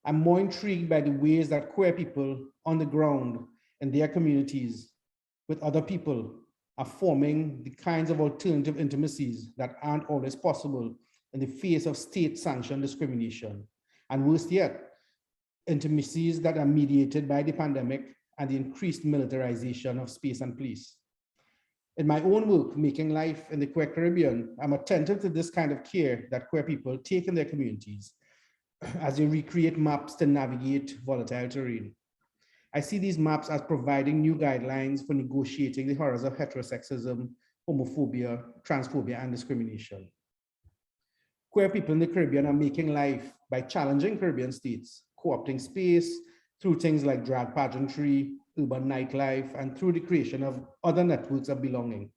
I'm more intrigued by the ways that queer people on the ground in their communities with other people are forming the kinds of alternative intimacies that aren't always possible in the face of state-sanctioned discrimination. And worse yet, intimacies that are mediated by the pandemic and the increased militarization of space and place. In my own work, Making Life in the Queer Caribbean, I'm attentive to this kind of care that queer people take in their communities as they recreate maps to navigate volatile terrain. I see these maps as providing new guidelines for negotiating the horrors of heterosexism, homophobia, transphobia, and discrimination. Queer people in the Caribbean are making life by challenging Caribbean states, co-opting space through things like drag pageantry, urban nightlife, and through the creation of other networks of belonging.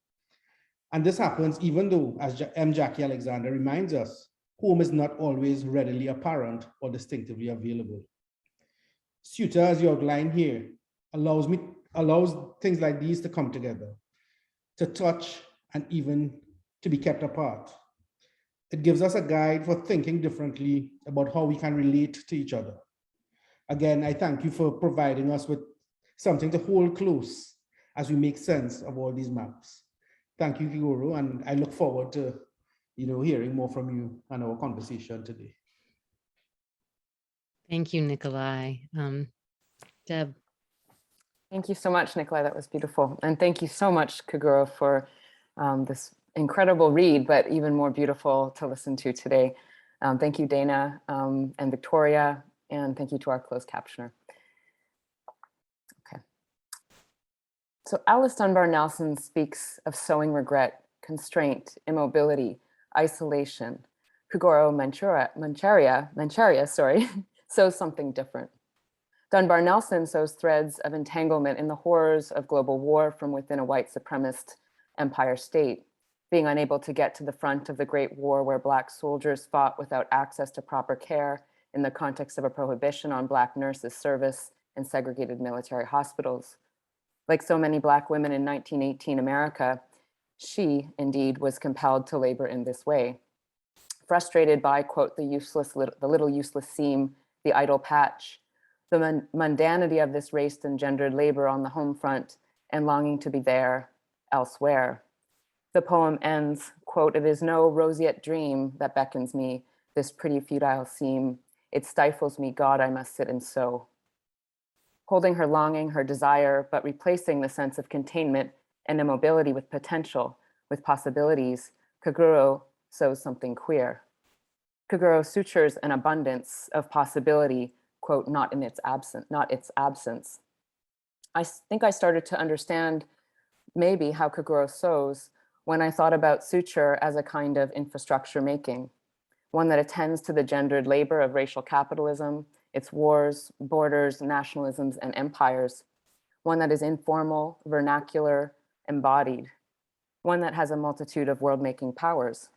And this happens even though, as M. Jackie Alexander reminds us, home is not always readily apparent or distinctively available. Suture, as you outline here, allows things like these to come together, to touch and even to be kept apart. It gives us a guide for thinking differently about how we can relate to each other. Again, I thank you for providing us with something to hold close as we make sense of all these maps. Thank you, Keguro, and I look forward to hearing more from you and our conversation today. Thank you, Nikoli. Deb. Thank you so much, Nikoli. That was beautiful. And thank you so much, Keguro, for this incredible read, but even more beautiful to listen to today. Thank you, Dana and Victoria, and thank you to our closed captioner. Okay. So Alice Dunbar Nelson speaks of sowing regret, constraint, immobility, isolation. Keguro Macharia, sows something different. Dunbar Nelson sows threads of entanglement in the horrors of global war from within a white supremacist empire state, being unable to get to the front of the Great War where Black soldiers fought without access to proper care in the context of a prohibition on Black nurses' service in segregated military hospitals. Like so many Black women in 1918 America, she indeed was compelled to labor in this way. Frustrated by, quote, the little useless seam, the idle patch, the mundanity of this race engendered labor on the home front and longing to be there elsewhere. The poem ends, quote, "It is no roseate dream that beckons me, this pretty futile seam. It stifles me, God, I must sit and sew." holding her longing, her desire, but replacing the sense of containment and immobility with potential, with possibilities, Keguro sows something queer. Keguro sutures an abundance of possibility, quote, not its absence. I think I started to understand maybe how Keguro sows when I thought about suture as a kind of infrastructure making, one that attends to the gendered labor of racial capitalism, its wars, borders, nationalisms, and empires, one that is informal, vernacular, embodied, one that has a multitude of world-making powers.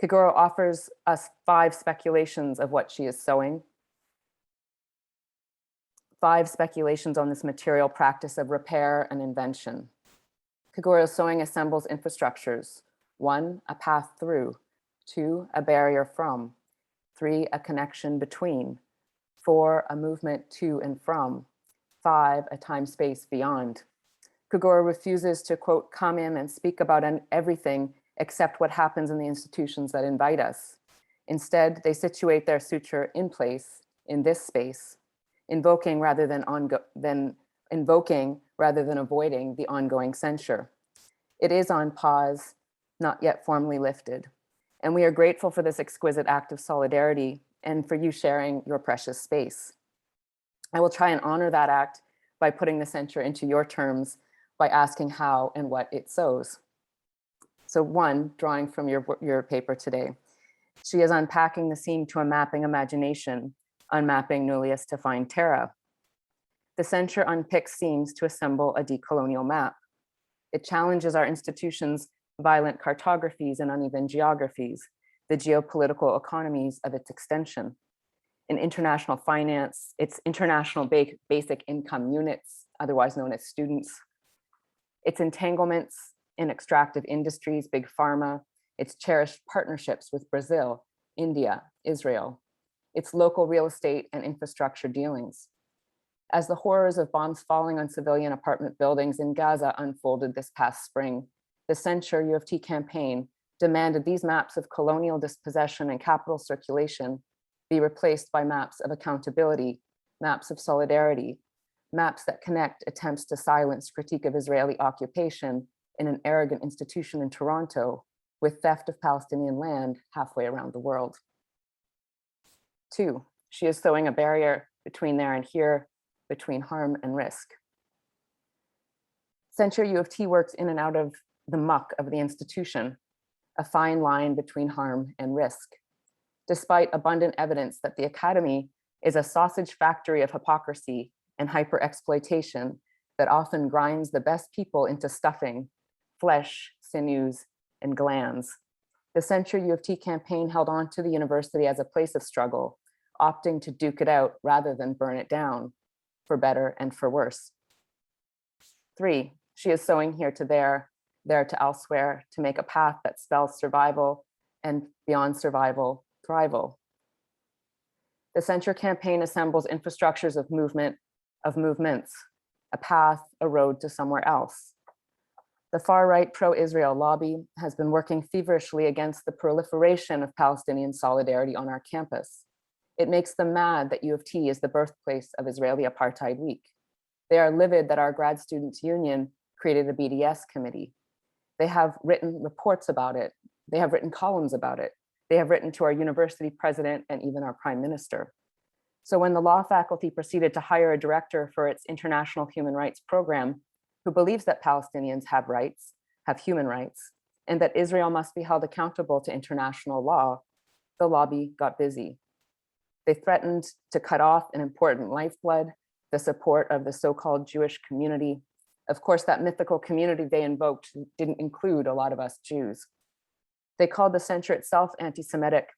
Keguro offers us 5 speculations of what she is sowing, 5 speculations on this material practice of repair and invention. Keguro sowing assembles infrastructures. 1, a path through. 2, a barrier from. 3, a connection between. 4, a movement to and from. 5, a time-space beyond. Keguro refuses to, quote, come in and speak about everything except what happens in the institutions that invite us. Instead, they situate their suture in place, in this space, invoking rather than avoiding the ongoing censure. It is on pause, not yet formally lifted. And we are grateful for this exquisite act of solidarity and for you sharing your precious space. I will try and honor that act by putting the censure into your terms, by asking how and what it sows. So 1, drawing from your paper today. She is unpacking the seam to a mapping imagination, unmapping nullius to find Terra. The censure unpicks seams to assemble a decolonial map. It challenges our institutions' violent cartographies and uneven geographies, the geopolitical economies of its extension. In international finance, its international basic income units, otherwise known as students, its entanglements in extractive industries, big pharma, its cherished partnerships with Brazil, India, Israel, its local real estate and infrastructure dealings. As the horrors of bombs falling on civilian apartment buildings in Gaza unfolded this past spring, the Censure U of T campaign demanded these maps of colonial dispossession and capital circulation be replaced by maps of accountability, maps of solidarity, maps that connect attempts to silence critique of Israeli occupation in an arrogant institution in Toronto with theft of Palestinian land halfway around the world. 2, she is sowing a barrier between there and here, between harm and risk. Censure U of T works in and out of the muck of the institution, a fine line between harm and risk. Despite abundant evidence that the academy is a sausage factory of hypocrisy and hyper-exploitation that often grinds the best people into stuffing, flesh, sinews, and glands. The Censure U of T campaign held on to the university as a place of struggle, opting to duke it out rather than burn it down, for better and for worse. 3, she is sowing here to there to elsewhere, to make a path that spells survival and beyond survival, thrival. The Censure campaign assembles infrastructures of movement, of movements, a path, a road to somewhere else. The far-right pro-Israel lobby has been working feverishly against the proliferation of Palestinian solidarity on our campus. It makes them mad that U of T is the birthplace of Israeli Apartheid Week. They are livid that our grad students union created a BDS committee. They have written reports about it. They have written columns about it. They have written to our university president and even our prime minister. So when the law faculty proceeded to hire a director for its international human rights program, who believes that Palestinians have rights, have human rights, and that Israel must be held accountable to international law, the lobby got busy. They threatened to cut off an important lifeblood, the support of the so-called Jewish community. Of course, that mythical community they invoked didn't include a lot of us Jews. They called the censure itself anti-Semitic,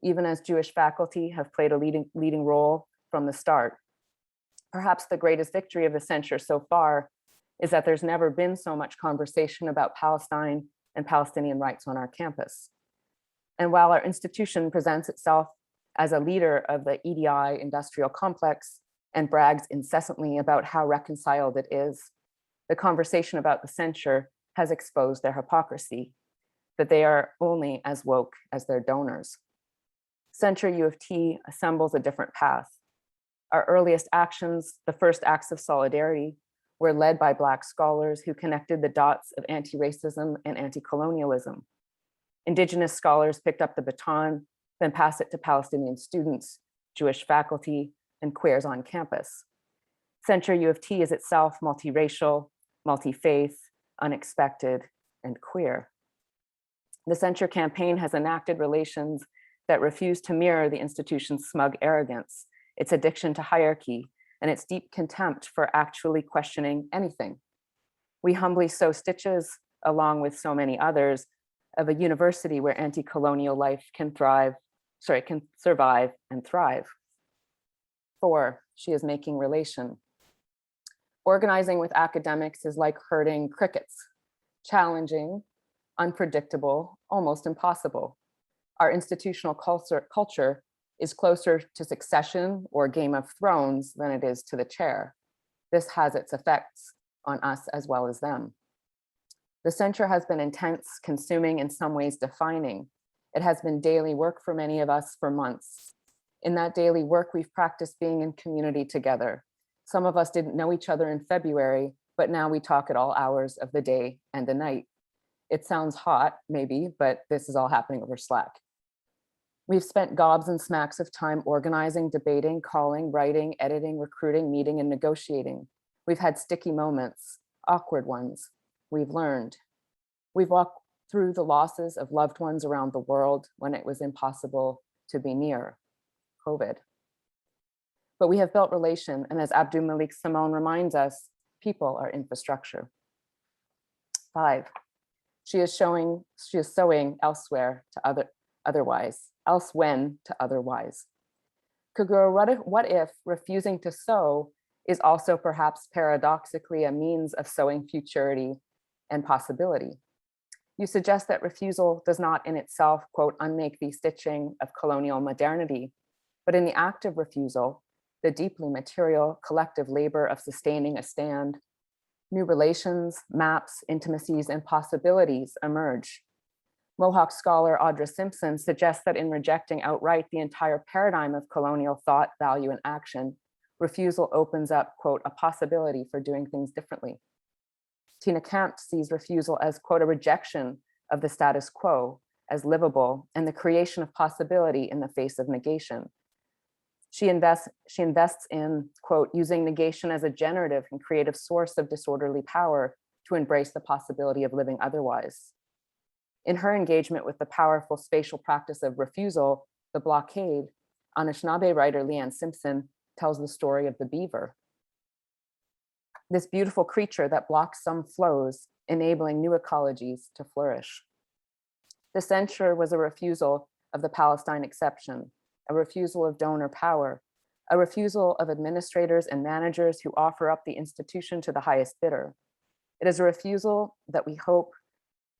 even as Jewish faculty have played a leading role from the start. Perhaps the greatest victory of the censure so far is that there's never been so much conversation about Palestine and Palestinian rights on our campus. And while our institution presents itself as a leader of the EDI industrial complex and brags incessantly about how reconciled it is, the conversation about the censure has exposed their hypocrisy, that they are only as woke as their donors. Censure U of T assembles a different path. Our earliest actions, the first acts of solidarity, were led by Black scholars who connected the dots of anti-racism and anti-colonialism. Indigenous scholars picked up the baton, then passed it to Palestinian students, Jewish faculty, and queers on campus. Centre U of T is itself multiracial, multi-faith, unexpected, and queer. The Centre campaign has enacted relations that refuse to mirror the institution's smug arrogance, its addiction to hierarchy, and its deep contempt for actually questioning anything. We humbly sew stitches, along with so many others, of a university where anti-colonial life can survive and thrive. 4, she is making relation. Organizing with academics is like herding crickets, challenging, unpredictable, almost impossible. Our institutional culture is closer to Succession or Game of Thrones than it is to the chair. This has its effects on us as well as them. The Centre has been intense, consuming, in some ways defining. It has been daily work for many of us for months. In that daily work, we've practiced being in community together. Some of us didn't know each other in February, but now we talk at all hours of the day and the night. It sounds hot, maybe, but this is all happening over Slack. We've spent gobs and smacks of time organizing, debating, calling, writing, editing, recruiting, meeting, and negotiating. We've had sticky moments, awkward ones. We've learned. We've walked through the losses of loved ones around the world when it was impossible to be near, COVID. But we have built relation, and as Abdul Malik Simone reminds us, people are infrastructure. 5, she is sowing elsewhere to otherwise, elsewhen to otherwise. Keguro, what if refusing to sow is also perhaps paradoxically a means of sowing futurity and possibility? You suggest that refusal does not in itself, quote, unmake the stitching of colonial modernity, but in the act of refusal, the deeply material collective labor of sustaining a stand, new relations, maps, intimacies, and possibilities emerge. Mohawk scholar Audre Simpson suggests that in rejecting outright the entire paradigm of colonial thought, value, and action, refusal opens up, quote, a possibility for doing things differently. Tina Kemp sees refusal as, quote, a rejection of the status quo as livable and the creation of possibility in the face of negation. She invests in, quote, using negation as a generative and creative source of disorderly power to embrace the possibility of living otherwise. In her engagement with the powerful spatial practice of refusal, the blockade, Anishinaabe writer Leanne Simpson tells the story of the beaver. This beautiful creature that blocks some flows, enabling new ecologies to flourish. The censure was a refusal of the Palestine exception, a refusal of donor power, a refusal of administrators and managers who offer up the institution to the highest bidder. It is a refusal that we hope,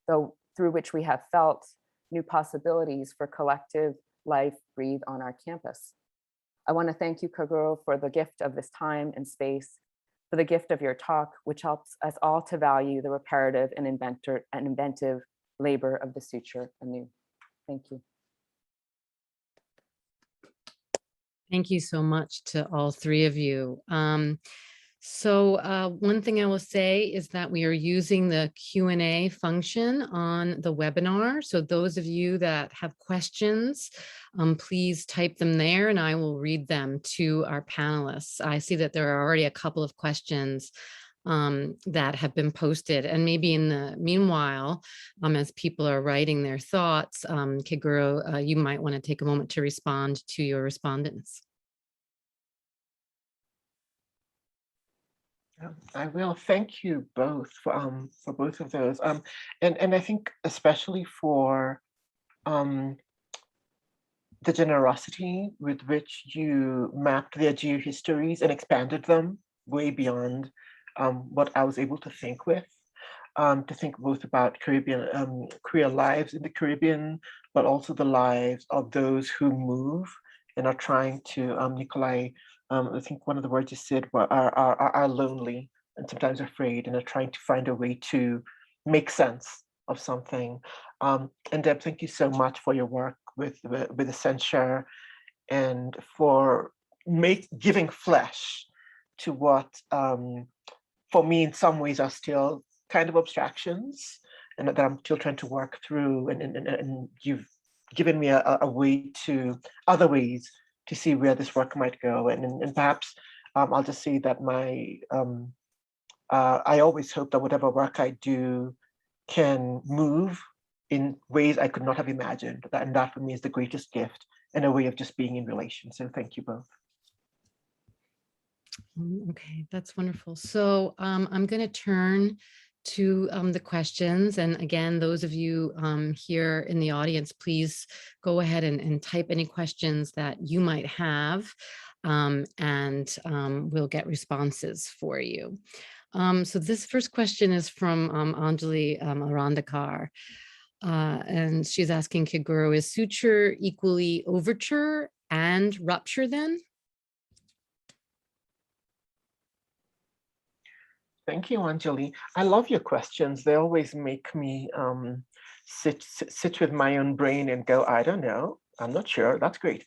though, through which we have felt new possibilities for collective life breathe on our campus. I want to thank you, Keguro, for the gift of this time and space, for the gift of your talk, which helps us all to value the reparative and inventive labor of the Suture anew. Thank you. Thank you so much to all three of you. One thing I will say is that we are using the Q&A function on the webinar. So those of you that have questions, please type them there and I will read them to our panelists. I see that there are already a couple of questions that have been posted, and maybe in the meanwhile, as people are writing their thoughts, Keguro, you might want to take a moment to respond to your respondents. I will. Thank you both for both of those, and I think especially for the generosity with which you mapped their geohistories and expanded them way beyond what I was able to think with. To think both about Caribbean queer lives in the Caribbean, but also the lives of those who move and are trying to, Nikoli, I think one of the words you said are lonely and sometimes afraid and are trying to find a way to make sense of something. And Deb, thank you so much for your work with the censure and for giving flesh to what, for me, in some ways are still kind of abstractions, and that I'm still trying to work through. And you've given me other ways to see where this work might go. And perhaps I'll just say that I always hope that whatever work I do can move in ways I could not have imagined. And that for me is the greatest gift, and a way of just being in relation. So thank you both. Okay, that's wonderful. So I'm going to turn to the questions. And again, those of you here in the audience, please go ahead and type any questions that you might have, and we'll get responses for you. So this first question is from Anjali Arandakar. And she's asking Keguro, is suture equally overture and rupture then? Thank you, Anjali. I love your questions. They always make me sit with my own brain and go, I don't know, I'm not sure. That's great.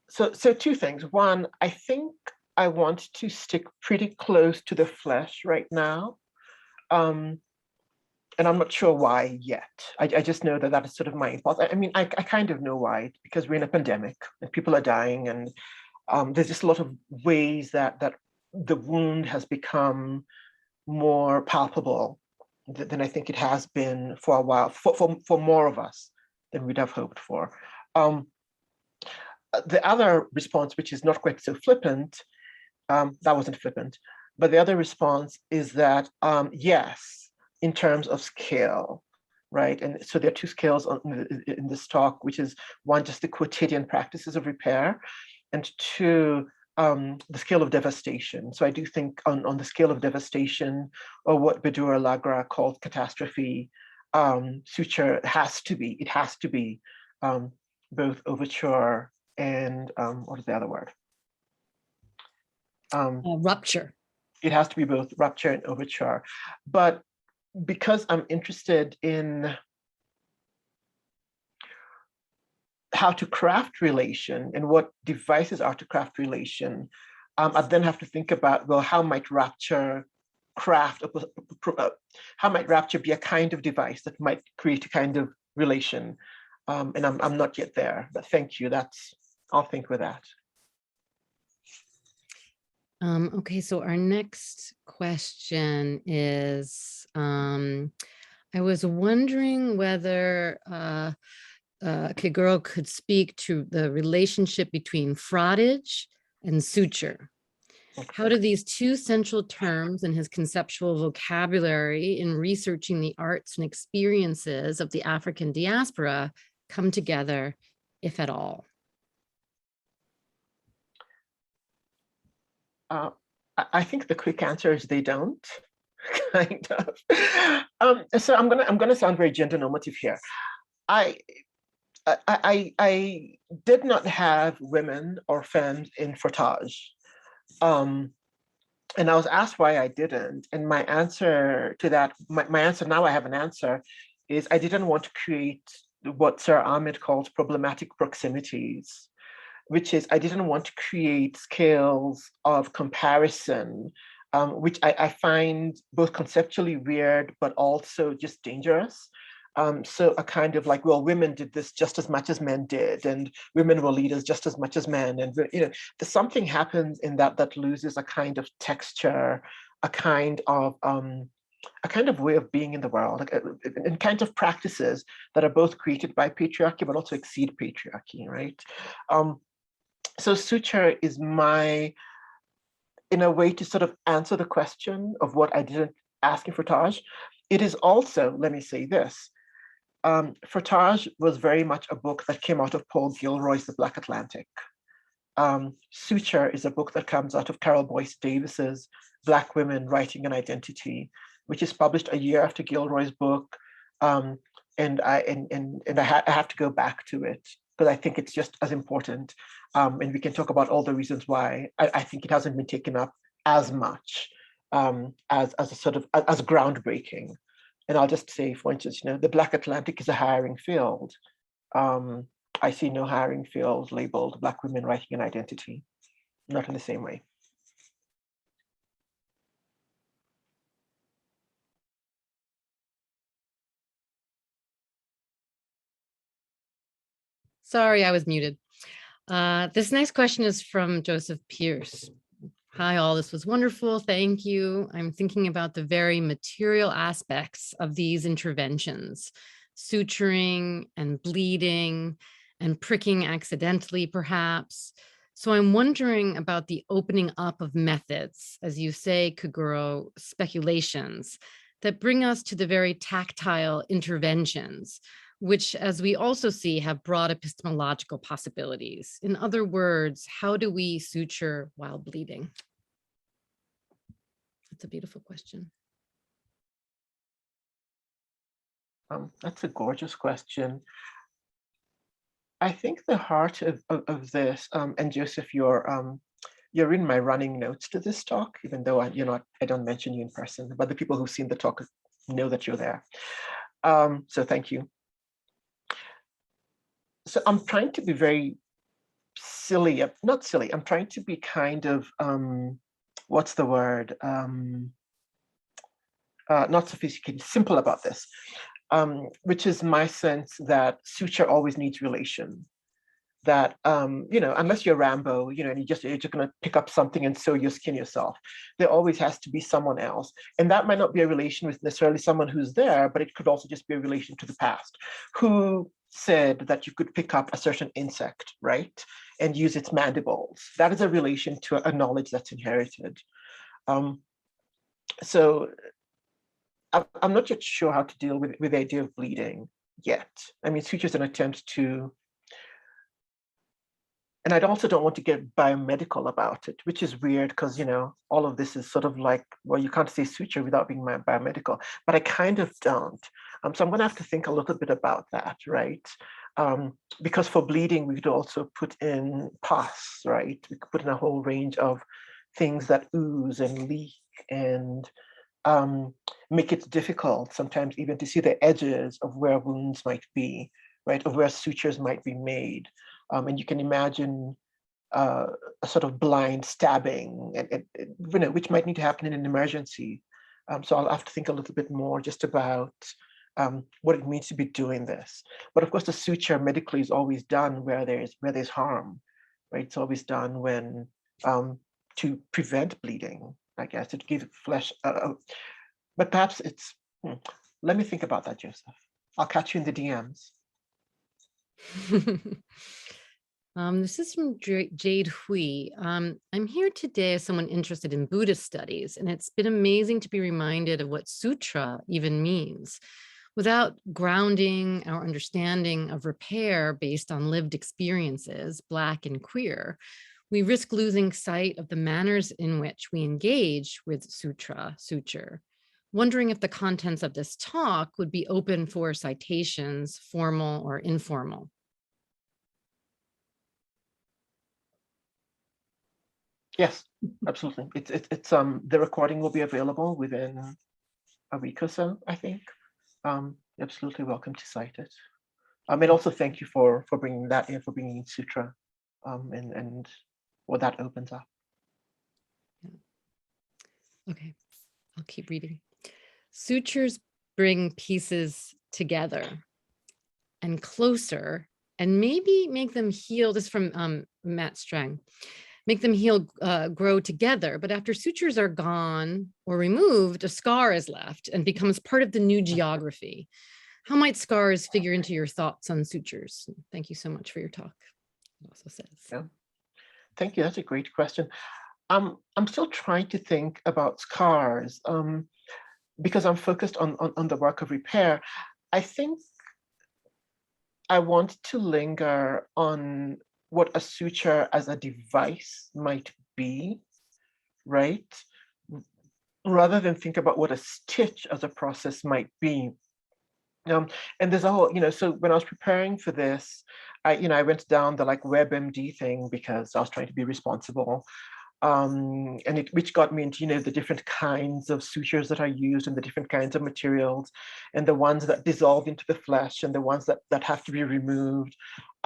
So two things. One, I think I want to stick pretty close to the flesh right now. And I'm not sure why yet. I just know that that is sort of my impulse. I mean, I kind of know why, because we're in a pandemic and people are dying, and there's just a lot of ways that the wound has become more palpable than I think it has been for a while, for more of us than we'd have hoped for. The other response, which is not quite so flippant, that wasn't flippant, but the other response is that, yes, in terms of scale, right? And so there are two scales in this talk, which is one, just the quotidian practices of repair, and two, the scale of devastation. So I do think on the scale of devastation, or what Badura Lagra called catastrophe, suture has to be both overture and what is the other word? Rupture. It has to be both rupture and overture. But because I'm interested in how to craft relation and what devices are to craft relation, I then have to think about, well, how might rupture be a kind of device that might create a kind of relation? And I'm not yet there, but thank you. I'll think with that. Okay, so our next question is, I was wondering whether Keguro could speak to the relationship between frottage and suture. How do these two central terms in his conceptual vocabulary in researching the arts and experiences of the African diaspora come together, if at all? I think the quick answer is they don't, kind of. So I'm gonna sound very gender normative here. I did not have women or femmes in frottage. And I was asked why I didn't. And my answer to that, my answer, now I have an answer, is I didn't want to create what Sir Ahmed calls problematic proximities, which is I didn't want to create scales of comparison, which I find both conceptually weird, but also just dangerous. So a kind of like, well, women did this just as much as men did, and women were leaders just as much as men. And something happens in that loses a kind of texture, a kind of way of being in the world, and kinds of practices that are both created by patriarchy, but also exceed patriarchy, right? So suture is in a way, to sort of answer the question of what I didn't ask in frottage. It is also, let me say this, frottage was very much a book that came out of Paul Gilroy's The Black Atlantic. Suture is a book that comes out of Carol Boyce Davis's Black Women Writing an Identity, which is published a year after Gilroy's book. And I have to go back to it, because I think it's just as important. And we can talk about all the reasons why I think it hasn't been taken up as much as a sort of as groundbreaking. And I'll just say, for instance, the Black Atlantic is a hiring field. I see no hiring fields labeled Black women writing an identity, not in the same way. Sorry, I was muted. This next question is from Joseph Pierce. Hi, all. This was wonderful. Thank you. I'm thinking about the very material aspects of these interventions, suturing and bleeding and pricking accidentally, perhaps. So I'm wondering about the opening up of methods, as you say, Keguro, speculations that bring us to the very tactile interventions, which, as we also see, have broad epistemological possibilities. In other words, how do we suture while bleeding? That's a beautiful question. That's a gorgeous question. I think the heart of this, and Joseph, you're in my running notes to this talk, even though I don't mention you in person, but the people who've seen the talk know that you're there. So thank you. So I'm trying to be very silly, not silly, I'm trying to be kind of, what's the word? Not sophisticated, simple about this, which is my sense that suture always needs relation. That, unless you're Rambo, and you're just going to pick up something and sew your skin yourself, there always has to be someone else. And that might not be a relation with necessarily someone who's there, but it could also just be a relation to the past. Who said that you could pick up a certain insect, right, and use its mandibles? That is a relation to a knowledge that's inherited. So I'm not yet sure how to deal with the idea of bleeding yet. I mean, suture is an attempt to, and I also don't want to get biomedical about it, which is weird because, all of this is sort of like, well, you can't say suture without being biomedical, but I kind of don't. So I'm going to have to think a little bit about that, right? Because for bleeding, we could also put in pus, right? We could put in a whole range of things that ooze and leak and make it difficult sometimes even to see the edges of where wounds might be, right? Of where sutures might be made. And you can imagine a sort of blind stabbing, and which might need to happen in an emergency. So I'll have to think a little bit more just about what it means to be doing this. But of course, the suture medically is always done where there's harm, right? It's always done when to prevent bleeding, I guess, to give flesh. But perhaps it's. Let me think about that, Joseph. I'll catch you in the DMs. This is from Jade Hui. I'm here today as someone interested in Buddhist studies, and it's been amazing to be reminded of what sutra even means. Without grounding our understanding of repair based on lived experiences, Black and queer, we risk losing sight of the manners in which we engage with suture. Wondering if the contents of this talk would be open for citations, formal or informal. Yes, absolutely. It's the recording will be available within a week or so, I think. Absolutely welcome to cite it. And also thank you for bringing that in, for bringing in sutra, and what that opens up. Okay, I'll keep reading. Sutures bring pieces together and closer, and maybe make them heal. This is from Matt Strang. Make them heal, grow together. But after sutures are gone or removed, a scar is left and becomes part of the new geography. How might scars figure into your thoughts on sutures? Thank you so much for your talk. It also says. Yeah. Thank you. That's a great question. I'm still trying to think about scars because I'm focused on the work of repair. I think I want to linger on what a suture as a device might be, right? Rather than think about what a stitch as a process might be. And there's a whole, so when I was preparing for this, I went down the WebMD thing because I was trying to be responsible. And which got me into, the different kinds of sutures that are used and the different kinds of materials and the ones that dissolve into the flesh and the ones that have to be removed.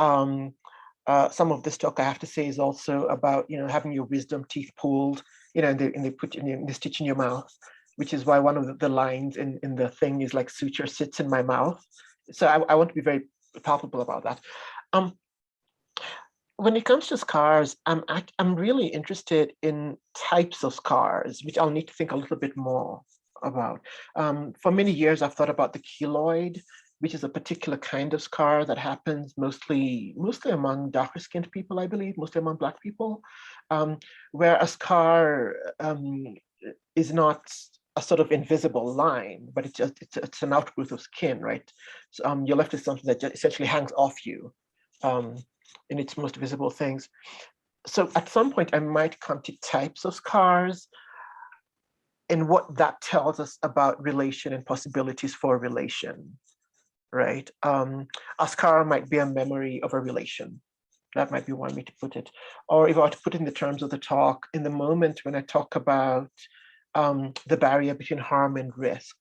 Some of this talk, I have to say, is also about, having your wisdom teeth pulled, and they put they stitch in your mouth, which is why one of the lines in the thing is like, suture sits in my mouth. So I want to be very palpable about that. When it comes to scars, I'm really interested in types of scars, which I'll need to think a little bit more about. For many years, I've thought about the keloid, which is a particular kind of scar that happens mostly among darker skinned people, I believe, mostly among Black people, where a scar is not a sort of invisible line, but it's an outgrowth of skin, right? So, you're left with something that just essentially hangs off you in its most visible things. So at some point, I might come to types of scars and what that tells us about relation and possibilities for relation, right? A scar might be a memory of a relation. That might be one way to put it. Or if I were to put it in the terms of the talk, in the moment when I talk about the barrier between harm and risk,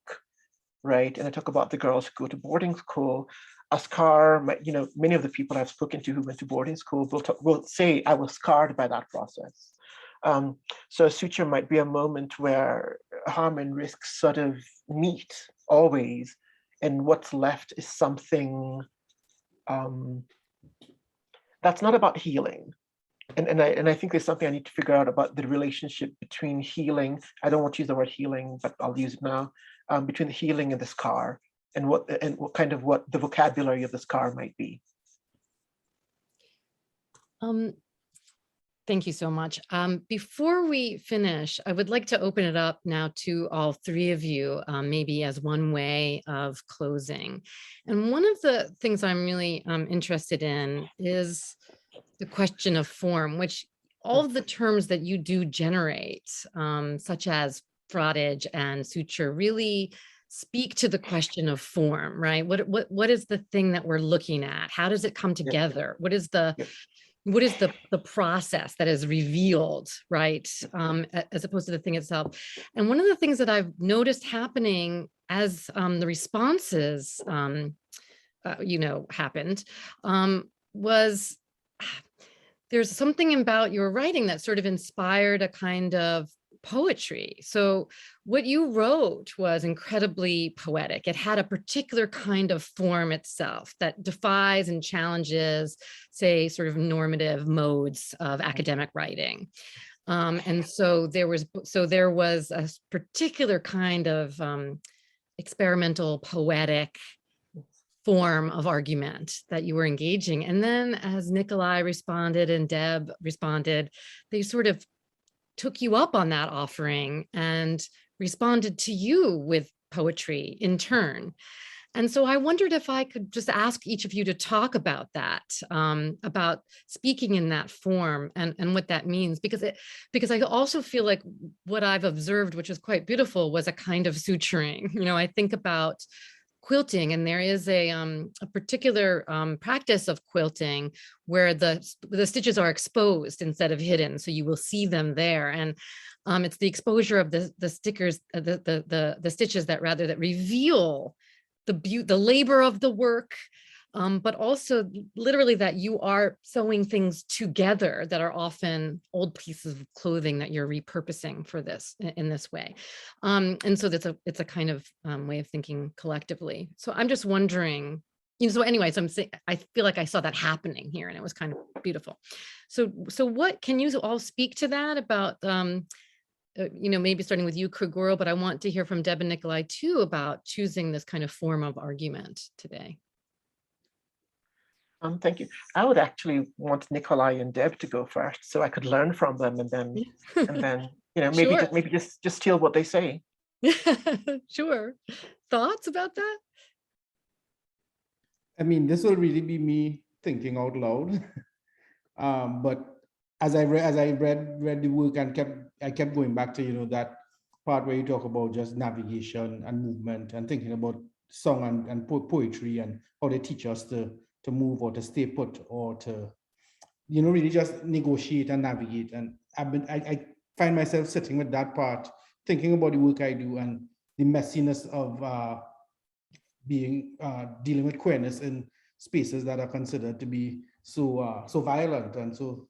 right? And I talk about the girls who go to boarding school. A scar, many of the people I've spoken to who went to boarding school will say, I was scarred by that process. So a suture might be a moment where harm and risk sort of meet always, and what's left is something that's not about healing. And I think there's something I need to figure out about the relationship between healing. I don't want to use the word healing, but I'll use it now. Between the healing and the scar, and what the vocabulary of the scar might be. Thank you so much. Before we finish, I would like to open it up now to all three of you, maybe as one way of closing. And one of the things I'm really interested in is the question of form, which all of the terms that you do generate, such as frottage and suture, really speak to the question of form, right? What is the thing that we're looking at? How does it come together? What is the process that is revealed, right? As opposed to the thing itself. And one of the things that I've noticed happening as the responses, happened, was there's something about your writing that sort of inspired a kind of poetry. So what you wrote was incredibly poetic. It had a particular kind of form itself that defies and challenges, say, sort of normative modes of academic writing. And so there was a particular kind of experimental poetic form of argument that you were engaging. And then as Nikoli responded and Deb responded, they sort of took you up on that offering and responded to you with poetry in turn. And so I wondered if I could just ask each of you to talk about that, about speaking in that form and what that means, because I also feel like what I've observed, which was quite beautiful, was a kind of suturing. I think about quilting, and there is a particular practice of quilting where the stitches are exposed instead of hidden, so you will see them there. And it's the exposure of the stickers, the stitches that reveal the labor of the work, but also literally that you are sewing things together that are often old pieces of clothing that you're repurposing for this in this way. And so it's a kind of way of thinking collectively. So I'm just wondering, so anyway, so I feel like I saw that happening here and it was kind of beautiful. So what can you all speak to that about, maybe starting with you, Keguro, but I want to hear from Deb and Nikoli too about choosing this kind of form of argument today. Thank you. I would actually want Nikoli and Deb to go first, so I could learn from them, and then maybe Sure. maybe just steal what they say. Sure. Thoughts about that? I mean, this will really be me thinking out loud. But as I read the work and I kept going back to that part where you talk about just navigation and movement and thinking about song and poetry and how they teach us to move or to stay put or to really just negotiate and navigate. And I find myself sitting with that part, thinking about the work I do and the messiness of dealing with queerness in spaces that are considered to be so violent and so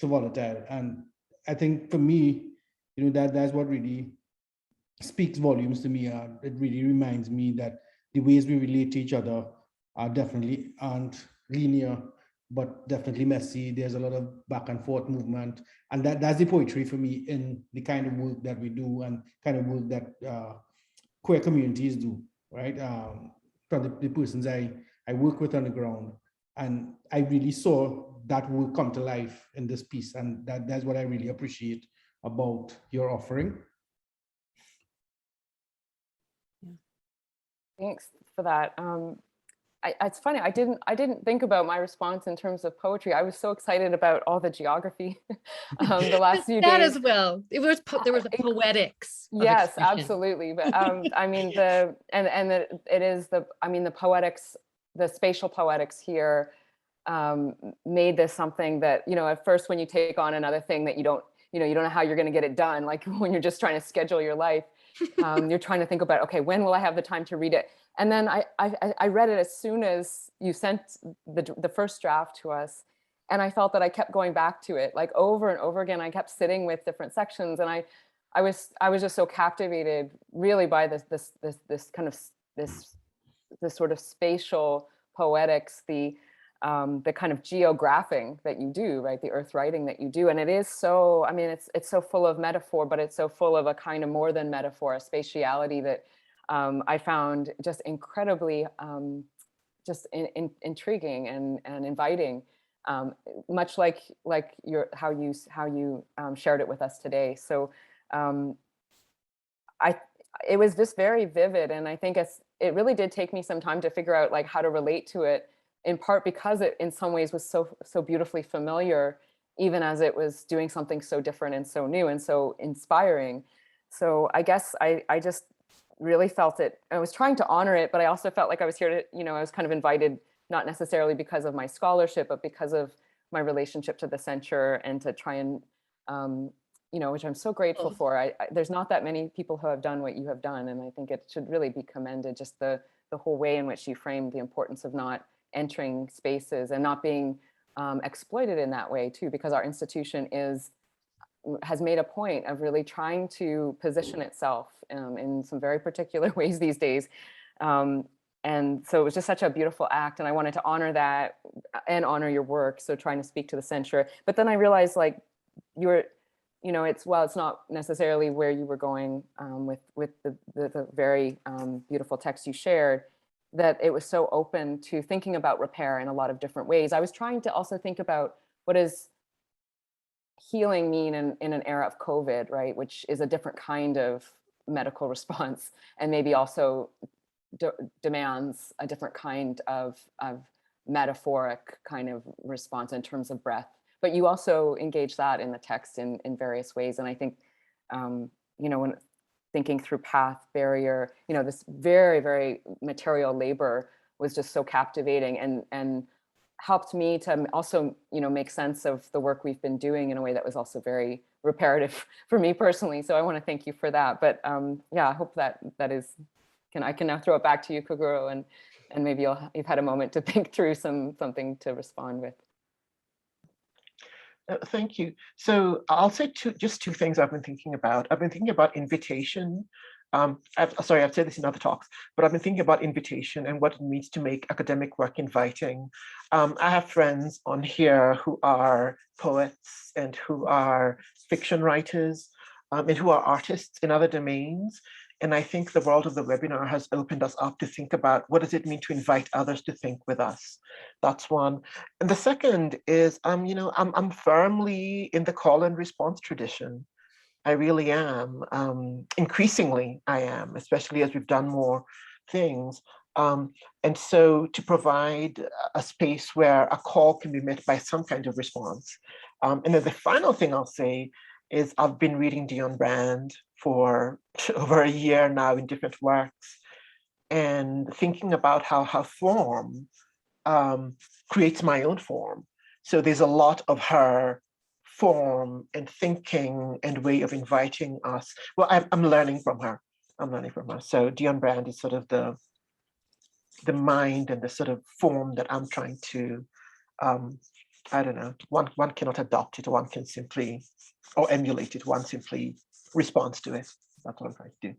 volatile. And I think for me, that's what really speaks volumes to me. It really reminds me that the ways we relate to each other are definitely aren't linear, but definitely messy. There's a lot of back and forth movement, and that's the poetry for me in the kind of work that we do and kind of work that queer communities do, right? From the persons I work with on the ground, and I really saw that work come to life in this piece, and that's what I really appreciate about your offering. Thanks for that. It's funny. I didn't think about my response in terms of poetry. I was so excited about all the geography the last few that days. As well. There was a poetics. Yes, absolutely. But I mean it is the poetics, the spatial poetics here made this something that, at first when you take on another thing that you don't know how you're going to get it done, like when you're just trying to schedule your life. You're trying to think about, okay, when will I have the time to read it? And then I read it as soon as you sent the first draft to us. And I felt that I kept going back to it, like over and over again. I kept sitting with different sections, and I was just so captivated really by this sort of spatial poetics, the kind of geographing that you do, right? The earth writing that you do. And it is so, I mean, it's so full of metaphor, but it's so full of a kind of more than metaphor, a spatiality that I found just incredibly intriguing and inviting, much like how you shared it with us today. So it was just very vivid, and I think it really did take me some time to figure out like how to relate to it, in part because it in some ways was so beautifully familiar, even as it was doing something so different and so new and so inspiring. So I guess I just really felt it. I was trying to honor it, but I also felt like I was here to, I was kind of invited, not necessarily because of my scholarship, but because of my relationship to the Centre, and to try and, which I'm so grateful for. There's not that many people who have done what you have done, and I think it should really be commended, just the whole way in which you framed the importance of not entering spaces and not being exploited in that way too, because our institution has made a point of really trying to position itself in some very particular ways these days. And so it was just such a beautiful act, and I wanted to honor that and honor your work. So trying to speak to the Centre, but then I realized like it's not necessarily where you were going with the very beautiful text you shared, that it was so open to thinking about repair in a lot of different ways. I was trying to also think about what does healing mean in an era of COVID, right? Which is a different kind of medical response, and maybe also demands a different kind of metaphoric kind of response in terms of breath. But you also engage that in the text in various ways. And I think, when thinking through path, barrier, this very, very material labor was just so captivating and helped me to also, make sense of the work we've been doing in a way that was also very reparative for me personally. So I want to thank you for that. But I hope that I can now throw it back to you, Keguro, and maybe you've had a moment to think through something to respond with. Thank you. So I'll say just two things I've been thinking about. I've been thinking about invitation. I've said this in other talks, but I've been thinking about invitation and what it means to make academic work inviting. I have friends on here who are poets and who are fiction writers and who are artists in other domains. And I think the world of the webinar has opened us up to think about what does it mean to invite others to think with us. That's one. And the second is, I'm firmly in the call and response tradition. I really am. Increasingly, I am, especially as we've done more things. And so to provide a space where a call can be met by some kind of response. And then the final thing I'll say is I've been reading Dion Brand for over a year now in different works, and thinking about how form creates my own form. So there's a lot of her form and thinking and way of inviting us. Well, I'm learning from her. So Dion Brand is sort of the mind and the sort of form that I'm trying to I don't know, one cannot adopt it, one can simply, or emulate it, one simply responds to it. That's what I'm trying to do.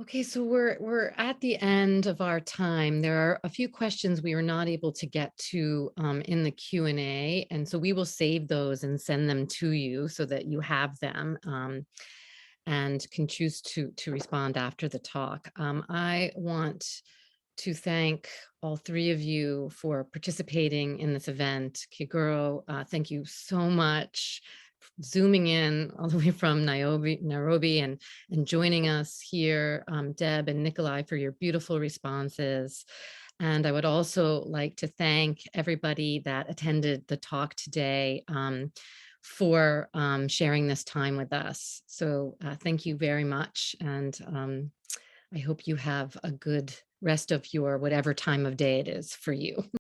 Okay, so we're at the end of our time. There are a few questions we were not able to get to in the Q&A, and so we will save those and send them to you so that you have them and can choose to respond after the talk. I want to thank all three of you for participating in this event. Keguro, thank you so much. Zooming in all the way from Nairobi and joining us here, Deb and Nikoli, for your beautiful responses. And I would also like to thank everybody that attended the talk today for sharing this time with us. So thank you very much. And I hope you have a good rest of your whatever time of day it is for you.